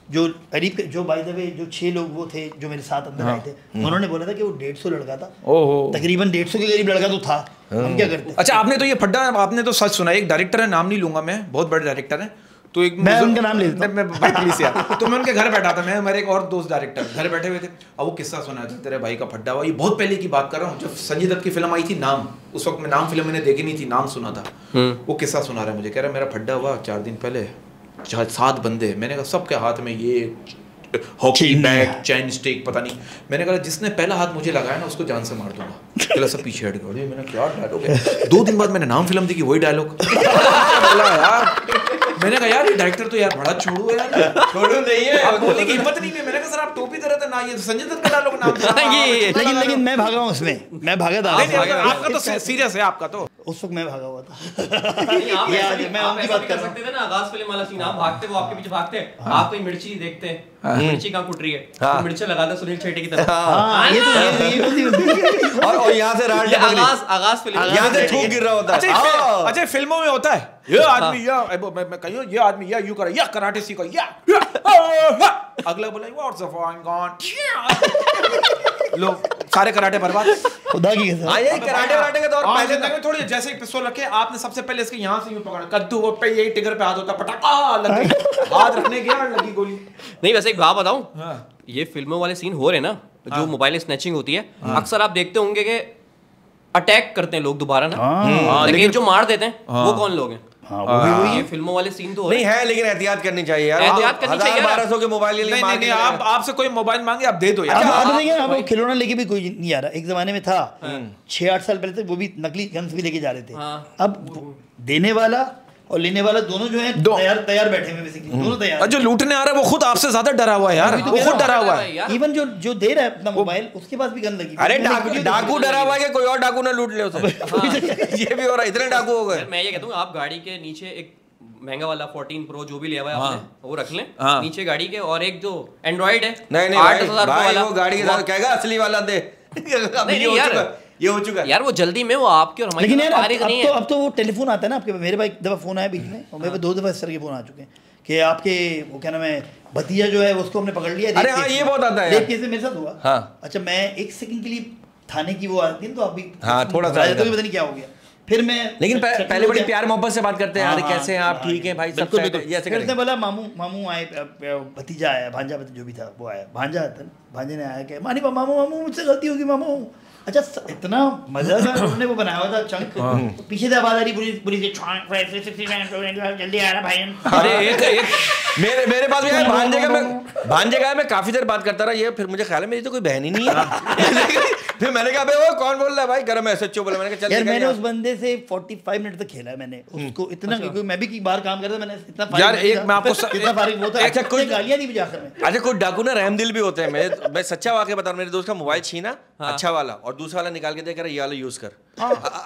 जो करीब जो बाय द वे जो 6 लोग वो थे जो मेरे साथ अंदर आए थे, उन्होंने बोला था कि वो 150 लड़का था, तकरीबन 150 के करीब लड़का तो था। हम क्या करते हैं? अच्छा आपने तो ये फड्डा, आपने तो सच सुना है, एक डायरेक्टर है, नाम नहीं लूंगा मैं, बहुत बड़े डायरेक्टर है, तो एक मैं उनका नाम ले लेता हूं। मैं भाई प्लीज यार, तो मैं उनके घर बैठा था, मैं मेरे एक और दोस्त डायरेक्टर घर बैठे हुए थे, अब वो किस्सा सुनाया था, तेरे भाई का फड्डा हुआ, ये बहुत पहले की बात कर रहा हूँ, जब संजय दत्त की फिल्म आई थी नाम, उस वक्त मैं नाम फिल्म मैंने देखी नहीं थी, नाम सुना था, वो किस्सा सुना रहा है मुझे, कह रहा है मेरा फड्डा हुआ 4 दिन पहले, 7 बंदे, मैंने कहा सबके हाथ में ये हॉकी बैग, चैन स्टिक, पता नहीं, मैंने कहा जिसने पहला हाथ मुझे लगाया ना उसको जान से मार दूंगा, चला सब पीछे हट गया, मैंने क्या डायलॉग है, 2 दिन बाद मैंने नाम फिल्म देखी, वही डायलॉग बोला यार, मैंने कहा यार ये डायरेक्टर तो यार बड़ा छोड़ू है यार, छोड़ू नहीं है, आप बोलने की हिम्मत नहीं है, मैंने कहा सर आप टोपी दे रहे थे ना, ये संजय दत्त का डायलॉग नाम, लेकिन मैं भागा हूँ उसमें, मैं भागा था, आपका तो सीरियस है आपका तो, उस वक्त मैं भागा हुआ था। नहीं, आप ये ऐसा आज भी- मैं आप उनकी ऐसा बात भी कर कर रहा हूँ। सकते थे ना, आगाज फिल्म वाला सीन, आप भागते, वो आपके पीछे भागते, आप कोई मिर्ची देखते हैं, मिर्ची कहाँ कुट रही है, तो मिर्ची लगाते सुनील शेट्टी की तरह, हाँ, ये होती और यहाँ से राड ये आगाज फिल्म, यहाँ से थूक गिर रहा होता है। अच्छा फिल्मों में होता है ये आदमी मैं कहियो ये आदमी यू करे या कराटे सीखो या अगला बोला व्हाट्स द गोइंग ऑन, लो सारे कराटे बर्बाद, खुदा की कसम। हाँ यही कराटे वराटे का दौर पहले पहले तक थोड़ी जैसे एक पिस्तौल रखे आपने सबसे पहले इसके यहाँ से यूं पकड़ा, कद्दू पे यही टिगर पे हाथ होता, पटाखा लग गई, हाथ रखने गया और लगी गोली। नहीं वैसे एक बात बताऊं, हाँ। ये फिल्मों वाले सीन हो रहे हैं ना, जो मोबाइल स्नैचिंग होती है, अक्सर आप देखते होंगे कि अटैक करते हैं लोग दोबारा ना, लेकिन जो मार देते हैं वो कौन लोग हैं? हाँ, वो भी वही ये है। फिल्मों वाले सीन तो हो नहीं रहे हैं। है, लेकिन एहतियात करनी चाहिए यार, एहतियात करनी चाहिए यार। 1200 के मोबाइल नहीं नहीं नहीं, आप आपसे कोई मोबाइल मांगे आप दे दो यार, अब देखिए अब वो खिलौना लेके भी कोई नहीं आ रहा, एक जमाने में था 6-8 साल पहले तक वो भी नकली गन्स भी लेके जा रहे थे, हाँ। अब देने वाला और लेने वाला दोनों जो है तैयार बैठे हुए बेसिकली, दोनों तैयार। जो लूटने आ रहा है वो खुद आपसे ज्यादा डरा हुआ है यार, अभी तो वो कह खुद रहा डरा हूँ, हुआ है। यार। इवन जो दे रहा है अपना मोबाइल उसके पास भी गन लगी। अरे डाकू डरा हुआ है कि कोई और डाकू ना लूट ले उसे, ये भी हो रहा है, इतने डाकू हो गए। मैं ये कहता हूँ आप गाड़ी के नीचे एक महंगा वाला 14 प्रो जो भी लिया हुआ है हाँ। आपने वो रख लें हाँ। नीचे गाड़ी के, और एक जो एंड्रॉइड है नहीं नहीं 8,000 भाई वाला वो गाड़ी के साथ कहेगा असली वाला दे, नहीं यार, ये हो चुका है यार वो जल्दी में वो आपकी और हमारी लेकिन यार तारीख नहीं है। अब तो वो टेलीफोन आता है ना आपके, मेरे पास एक दफ़ा फ़ोन आया बीच में, और मेरे पास 2 दफ़ा इस तरह के फ़ोन आ चुके हैं कि आपके वो क्या नाम है भतीजा जो है उसको हमने पकड़ लिया। अरे हाँ, ये बहुत आता है यार। रेप केस में मेरे साथ हुआ। हाँ। अच्छा मैं 1 सेकंड के लिए थाने की वो आती है तो अभी हाँ, थोड़ा सा तो पता नहीं क्या हो गया, फिर मैं लेकिन settle पहले हो बड़ी गया। प्यार मोहब्बत से बात करते हैं यार, हाँ, कैसे हैं आप, हाँ, ठीक है भाई, सब बिल्कुल, सही है, बिल्कुल। ये ऐसे फिर उसने करेंगे। बोला मामू आए, भतीजा आया, भांजा जो भी था वो आया, भांजा था ना, भांजे ने आया कि मानी मामू मुझसे गलती होगी मामू। अच्छा इतना मजा था, उन्होंने वो बनाया हुआ था चंक, पीछे से आवाज आ रही पुलिस की, जल्दी आ रहा भाई। अरे एक मेरे पास भी यार भांजे का मैं काफी देर बात करता रहा, ये फिर मुझे ख्याल है मेरी तो कोई बहन ही नहीं है। फिर मैंने कहा वो कौन बोल रहा है भाई, गरम एसएचओ बोला, मैंने कहा चल यार निकल मैंने यहाँ। उस बंदे से 45 मिनट तक खेला है मैंने उसको, इतना क्योंकि मैं भी बाहर काम करता था, मैंने इतना यार, एक मैं आपको इतना फारिग वो था, अच्छा, कोई कुछ- गालियां नहीं बजा कर मैं। अच्छा कुछ डाकू ना रहमदिल भी होते हैं, मैं सच्चा वाकया बता रहा हूँ, मेरे दोस्त का मोबाइल छीना अच्छा वाला और दूसरा वाला निकाल के दे कर ये वाला यूज कर,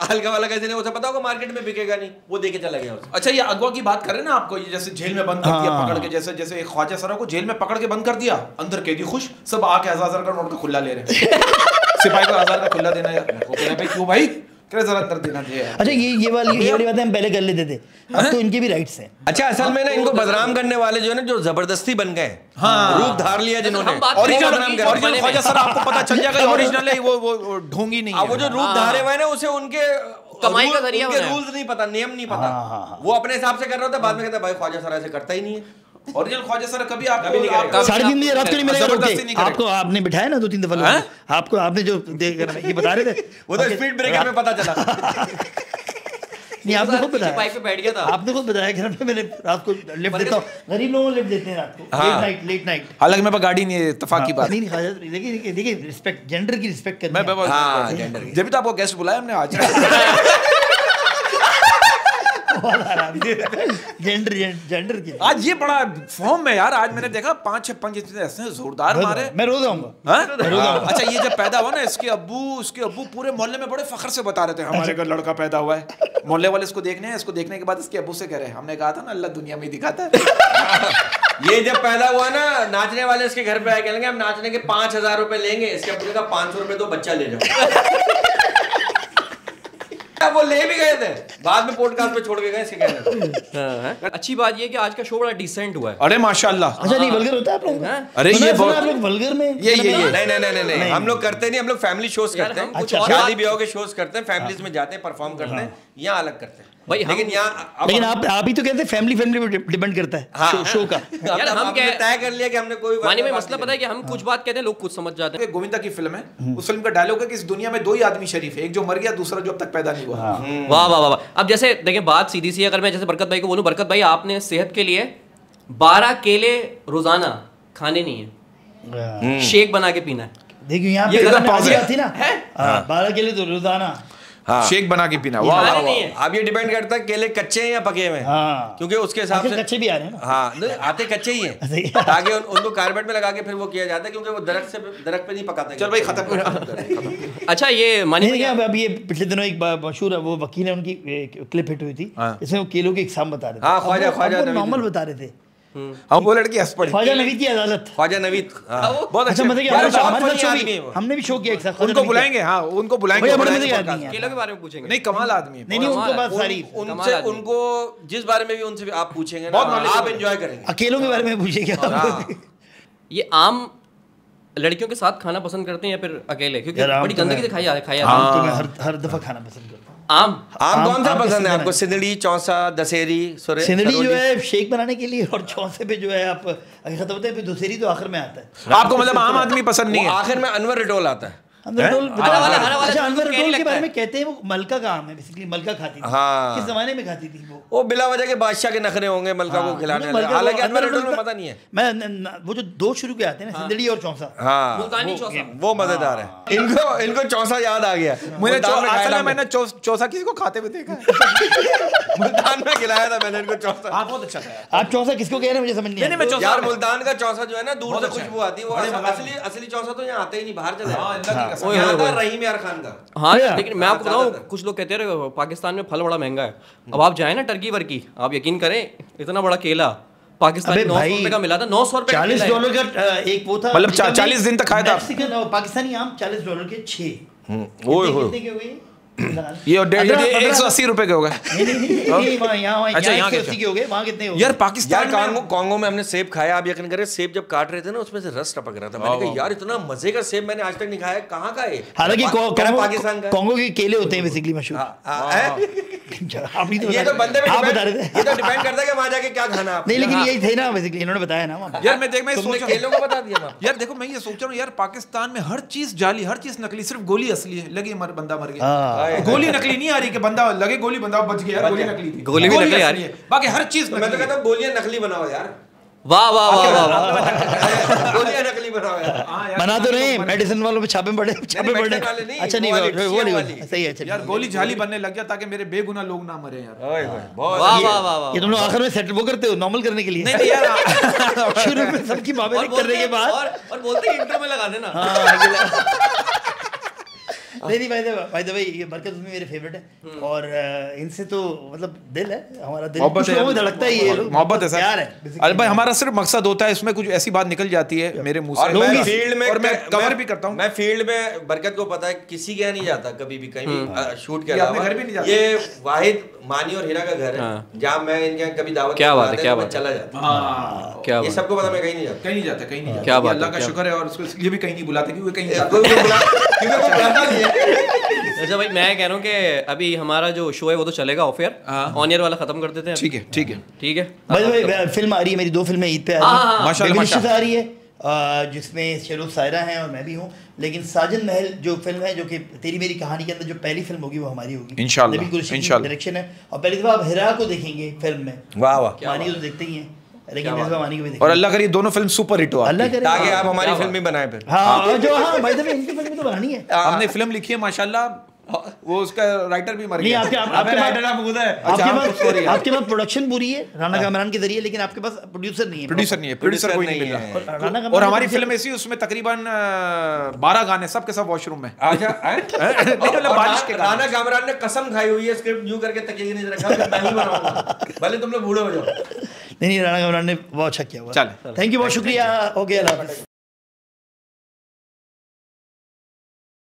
हल्का वाला कैसे नहीं, उसे पता होगा मार्केट में बिकेगा नहीं, वो दे के चला गया उसे। अच्छा ये अगवा की बात कर रहे हैं ना आपको, ये जैसे जेल में बंद कर दिया पकड़ के, जैसे जैसे एक ख्वाजा सरा को जेल में पकड़ के बंद कर दिया, अंदर कैदी खुश, सब आके 1000 का नोट का खुला ले रहे हैं। सिपाही को 1000 का खुला देना यार, वो कह रहे भाई क्यों भाई, कह रहे जरा अंदर देना चाहिए। अच्छा ये वाली बातें हम पहले कर लेते थे, अब तो इनके भी राइट्स हैं। अच्छा असल में ना इनको बदनाम करने वाले जो है ना, जो जबरदस्ती बन गए, रूप धार लिया जिन्होंने, हम बात वो ओरिजिनल बदनाम कर रहे हैं। ओरिजिनल ख्वाजा सर आपको पता चल जाएगा ओरिजिनल है, वो ढोंगी नहीं अब वो है। जो रूप धारे हुए हैं ना, उसे उनके कमाई का जरिया उनके बनाया। रूल्स नहीं पता, नियम नहीं पता, वो अपने हिसाब से कर रहा होता है, बाद में कहता है भाई ख्वाजा सर ऐसे करता ही नहीं है। ओरिजिनल ख्वाजा सर कभी कभी नहीं करेगा। आपको 3:30 बजे रात को नहीं मिलेगा, जबरदस्ती रोके। नहीं करेगा। आपको आपने बिठाया ना 2-3 दफा लोगों को, आपको आपने जो ये बता रहे थे वो तो स्पीड ब्रेकर में पता चला। नहीं आपने खुद बताया, पाइप पे बैठ गया था। आपने खुद बताया कि ना मैंने रात को लिफ्ट देता हूँ, गरीब लोगों को लिफ्ट देते हैं रात को, लेट नाइट। हालांकि मेरे पास गाड़ी नहीं है, इत्तेफाक की बात। नहीं खाजा, देखिए रिस्पेक्ट, जेंडर की रिस्पेक्ट करनी है। हाँ जेंडर की। जब भी तो आपको गेस्ट बुलाया हमने आज। जेंडर की आज ये बड़ा फॉर्म में यार, आज मैंने देखा 5-6 पंच इतने ऐसे जोरदार मारे। मैं रोज आऊंगा। हाँ? अच्छा ये जब पैदा हुआ ना, इसके अब्बू पूरे मोहल्ले में बड़े फख्र से बता रहे थे हमारे घर लड़का पैदा हुआ है। मोहल्ले वाले इसको देखने हैं, इसको देखने के बाद इसके अब्बू से कह रहे हैं, हमने कहा था ना अल्लाह दुनिया में ही दिखाता है। ये जब पैदा हुआ ना, नाचने वाले इसके घर पे आए, कहेंगे हम नाचने के 5,000 रुपए लेंगे, इसके अपने का 500 रुपए तो बच्चा ले जाओ। वो ले भी गए थे, बाद में पॉडकास्ट पे छोड़ के गए इसके कहने। अच्छी बात ये है कि आज का शो बड़ा डिसेंट हुआ है। अरे माशाल्लाह। अच्छा नहीं वल्गर होता है आप लोग? अरे ये बहुत आप लोग वल्गर में ये नहीं, हम लोग करते नहीं, हम लोग फैमिली शोज करते हैं, कुछ अच्छा, और शादी ब्याह के शोज करते हैं, फैमिलीज में जाते हैं, परफॉर्म करते हैं, यहाँ अलग करते हैं भाई। लेकिन यहाँ लेकिन आप ही तो कहते हैं फैमिली पे डिपेंड करता है शो का। यार हम हमने तय कर लिया कि हमने कोई मानी में मसला पता है कि हम कुछ बात कहते हैं लोग कुछ समझ जाते हैं। गोविंदा की फिल्म है, उस फिल्म का डायलॉग है कि इस दुनिया में 2 ही आदमी शरीफ है, एक जो मर गया, दूसरा जो अब तक पैदा नहीं हुआ। वाह वाह वाह। अब जैसे देखिए बात सीधी सी है, अगर मैं जैसे बरकत भाई को बोलूं, बरकत भाई आपने सेहत के लिए 12 केले रोजाना खाने नहीं है, शेक बना के पीना है। देखिए यहाँ ये पे गलत पॉज आती ना 12 के लिए तो रोजाना शेक बना के पीना। वाह, वाह नहीं है। अब ये डिपेंड करता है केले कच्चे हैं या पके हुए हैं, क्योंकि उसके हिसाब से कच्चे भी आ रहे हैं ना। हाँ नहीं, आते कच्चे ही हैं, ताकि उनको कार्बेट में लगा के फिर वो किया जाता है, क्योंकि वो दरख्त पे नहीं पकाते। चल भाई खत्म कर। अच्छा ये मानी नहीं अब ये पिछले दिनों एक मशहूर वो वकील है उनकी क्लिप हिट हुई थी, इसमें वो केलों के एग्जाम बता रहे थे। हाँ, ख्वाजा नॉर्मल बता रहे थे। हम वो लड़की हंस पड़ी। ख्वाजा नवीद की अदालत। ख्वाजा नवीद बहुत अच्छा मजे यार, के बहुत हमारे funny साथ आदमी है वो। हमने भी शो किया एक साथ। उनको बुलाएंगे, हाँ उनको बुलाएंगे। भैया बड़े मजे के आदमी हैं। केलों के बारे में पूछेंगे। नहीं कमाल आदमी है। नहीं नहीं उनको बात सारी उनसे उनको जिस बारे में भी उनसे भी आप पूछेंगे ना, बहुत knowledge आप एंजॉय करेंगे। अकेलों के बारे में पूछिएगा। ये आम लड़कियों के साथ खाना पसंद करते हैं या फिर अकेले? क्योंकि यार, आम बड़ी तो गंदगी मैं- दिखाई जाती है। आम तो मैं हर दफा खाना पसंद करता हूँ। आम कौन सा आम पसंद है किस आपको? सिंदड़ी, चौसा, दशहरी, सिंदड़ी जो है शेक बनाने के लिए, और चौसे पे जो है आप अगर खत्म होता है फिर दूसरी तो आखिर में आता है। आपको मतलब आम आदमी पसंद नहीं है? आखिर में अनवर रिटोल आता है। अनवर रटोल हरा वाला अच्छा अनवर कैरी रटोल के लगता बारे है। में कहते हैं वो मलका का आम है, बेसिकली मलका खाती थी। हाँ। किस जमाने में खाती थी वो बिला वजह के बादशाह के नखरे होंगे मलका को खिलाने वाले। मलका हालांकि को- अनवर अनवर रिटोल में रटोल पता नहीं है। मैं वो जो 2 शुरू के आते हैं ना, सिंदड़ी और चौसा। हाँ मुल्तानी चौसा। वो मजेदार है। इनको चौसा याद आ गया। मुल्तान में खाया था मैंने चौसा किसी को खाते हुए देखा है। मुल्तान में खिलाया था मैंने इनको चौसा। हाँ बहुत अच्छा था। आप चौसा किसको कह रहे हैं मुझे समझ नहीं मैं आया। चौसा यार मुल्तान का चौसा जो है ना, दूर से अच्छा खुशबू आती है। वो असली चौसा तो यहाँ आते ही नहीं, बाहर चले हाँ, जाते अल्लाह की हैं। कसम। ओए, यहाँ ओए, था ओए। रहीम यार खान का। हाँ भैया। लेकिन मैं आपको बताऊं, ज़्यादातर। कुछ लोग कहते हैं पाकिस्तान में फल बड़ा महंगा है। अब आप जाए ना टर्की वर्की, आप यकीन करें इतना बड़ा केला पाकिस्तान में 900 रुपए का मिला था। 900 रुपए का केला है। $40 का एक वो था, मतलब 40 दिन तक खाया था। मैक्सिकन और पाकिस्तानी आम $40 के 6। ओए होए। कितने के हुए? ये 180 रुपए के हो गए। नहीं वहाँ यहाँ अच्छा, यहाँ 180 के हो गए, वहाँ कितने हो गए? यार यार पाकिस्तान में कांगो में हमने सेब खाया। आप यकीन करें, सेब जब काट रहे थे ना, उसमें से रस टपक रहा था। मैंने कहा यार इतना मजे का सेब मैंने आज तक नहीं खाया। कहाँ का है? हालांकि पाकिस्तान का। कांगो के केले होते हैं बेसिकली मशहूर। है? आप ही ये तो बंदे पे आप बता डिपेंड रहे थे। ये तो डिपेंड करता है कि वहाँ जाके क्या खाना है नहीं लेकिन आपको। यही थे ना बेसिकली, इन्होंने बताया ना वहाँ पे। यार मैं तुमने सोच केलों को बता दिया वहाँ पे। यार देखो मैं ये सोच रहा हूँ यार, पाकिस्तान में हर चीज जाली, हर चीज नकली, सिर्फ गोली असली है। लगी बंदा मर गया। हाँ। गोली नकली नहीं आ रही कि बंदा लगे गोली, बंदा बच गया। गोली नकली थी। गोली भी नकली आ असली रही है। बाकी हर चीज तो मैं तो नकली है। कहता हूँ गोलियां नकली बनाओ यार। वाह वाह वाह वाह वाह। गोलियां नकली बनाओ यार। हाँ यार, बना तो रहे मेडिसिन वालों पे छापे पड़े मेडिसिन वाले नहीं, अच्छा नहीं वो वाली, वो नहीं वाली। सही है। चलिए। यार गोली झाली बनने लग गया ताकि मेरे बेगुनाह लोग ना मरे यार। ओए होए, बहुत वाह वाह वाह वाह। ये तुम लोग आखिर में सेटल वो करते हो नॉर्मल करने के लिए? नहीं यार शुरू में सबकी मामले करने के बाद और बोलते हैं इंट्रो में लगा देना। नहीं भाई ये बरकत उसमें मेरे फेवरेट है, और इनसे तो मतलब दिल है हमारा, दिल मोहब्बत कुछ लोगों में धड़कता है, ये लोग मोहब्बत है सर। प्यार है अरे भाई हमारा सिर्फ मकसद होता है, इसमें कुछ ऐसी बात निकल जाती है मेरे मुंह और से। मैं फील्ड में और मैं कवर भी करता हूँ। मैं फील्ड में बरकत को पता है किसी के यहाँ नहीं जाता कभी भी, कहीं भी शूट के ये अपने अलावा। घर भी नहीं जाता। ये वाहिद मानी और हीरा का घर है जहाँ मैं इनके यहाँ कभी दावत क्या पे बात है, बुलाते क्या हैं तो मैं बात है। चला जाता। हाँ क्या ये बात सबको पता, मैं कहीं नहीं जाता। कहीं नहीं जाता, कहीं नहीं जाता। क्या बात है, अल्लाह का क्या- शुक्र है, और उसको इसलिए भी कहीं नहीं बुलाते क्योंकि कहीं नहीं जाता। कोई भी बुला क्योंकि कोई जाता नहीं है। अच्छा भाई मैं कह रहा हूँ कि अभी हमारा जो शो है वो तो चलेगा ऑफ एयर, ऑन एयर वाला खत्म कर देते हैं। ठीक है ठीक है। ठीक है। भाई फिल्म आ रही है, मेरी 2 फिल्में ईद पे आ रही हाँ, हैं। माशाल्लाह, बेबी निश्चित माशाल्लाह। आ रही है जिसमें शेरोज सायरा हैं और मैं भी हूँ, लेकिन साजन महल जो फिल्म है, जो कि तेरी मेरी कहानी के अंदर जो पहली फिल्म होगी वो हमारी होगी इंशाल्लाह, नबील कुरैशी की इंशाल्लाह। डायरेक्शन है, और पहली दफा आप हिरा को देखेंगे फिल्म में। वाह वाह। मानी को तो देखते ही हैं, लेकिन इस बार मानी को भी और देखेंगे। अल्लाह करे दोनों फिल्म सुपर हिट हो। अल्लाह करे ताकि आप हमारी फिल्म भी बनाए फिर। हाँ जो हाँ भाई साहब इनकी फिल्म तो बनानी है। हमने फिल्म लिखी है माशाल्लाह, वो उसका राइटर भी मर नहीं गया। आपके पास आपके पास प्रोडक्शन पूरी है राना कामरान के जरिए, लेकिन आपके पास प्रोड्यूसर नहीं है। प्रोड्यूसर नहीं है, प्रोड्यूसर कोई नहीं मिल रहा। और राना और कामरान हमारी के फिल्म ऐसी, उसमें तकरीबन 12 गाने, सब के सब वॉशरूम में। अच्छा नहीं, मतलब बारिश के गाने। राना कामरान ने कसम खाई हुई है स्क्रिप्ट यूं करके तकिए के नीचे रखा कि मैं ही बनाऊंगा भले तुम लोग बूढ़े हो जाओ। नहीं राना कामरान ने बहुत अच्छा किया हुआ। चल। थैंक यू, बहुत शुक्रिया। ओके अल्लाह हाफिज़।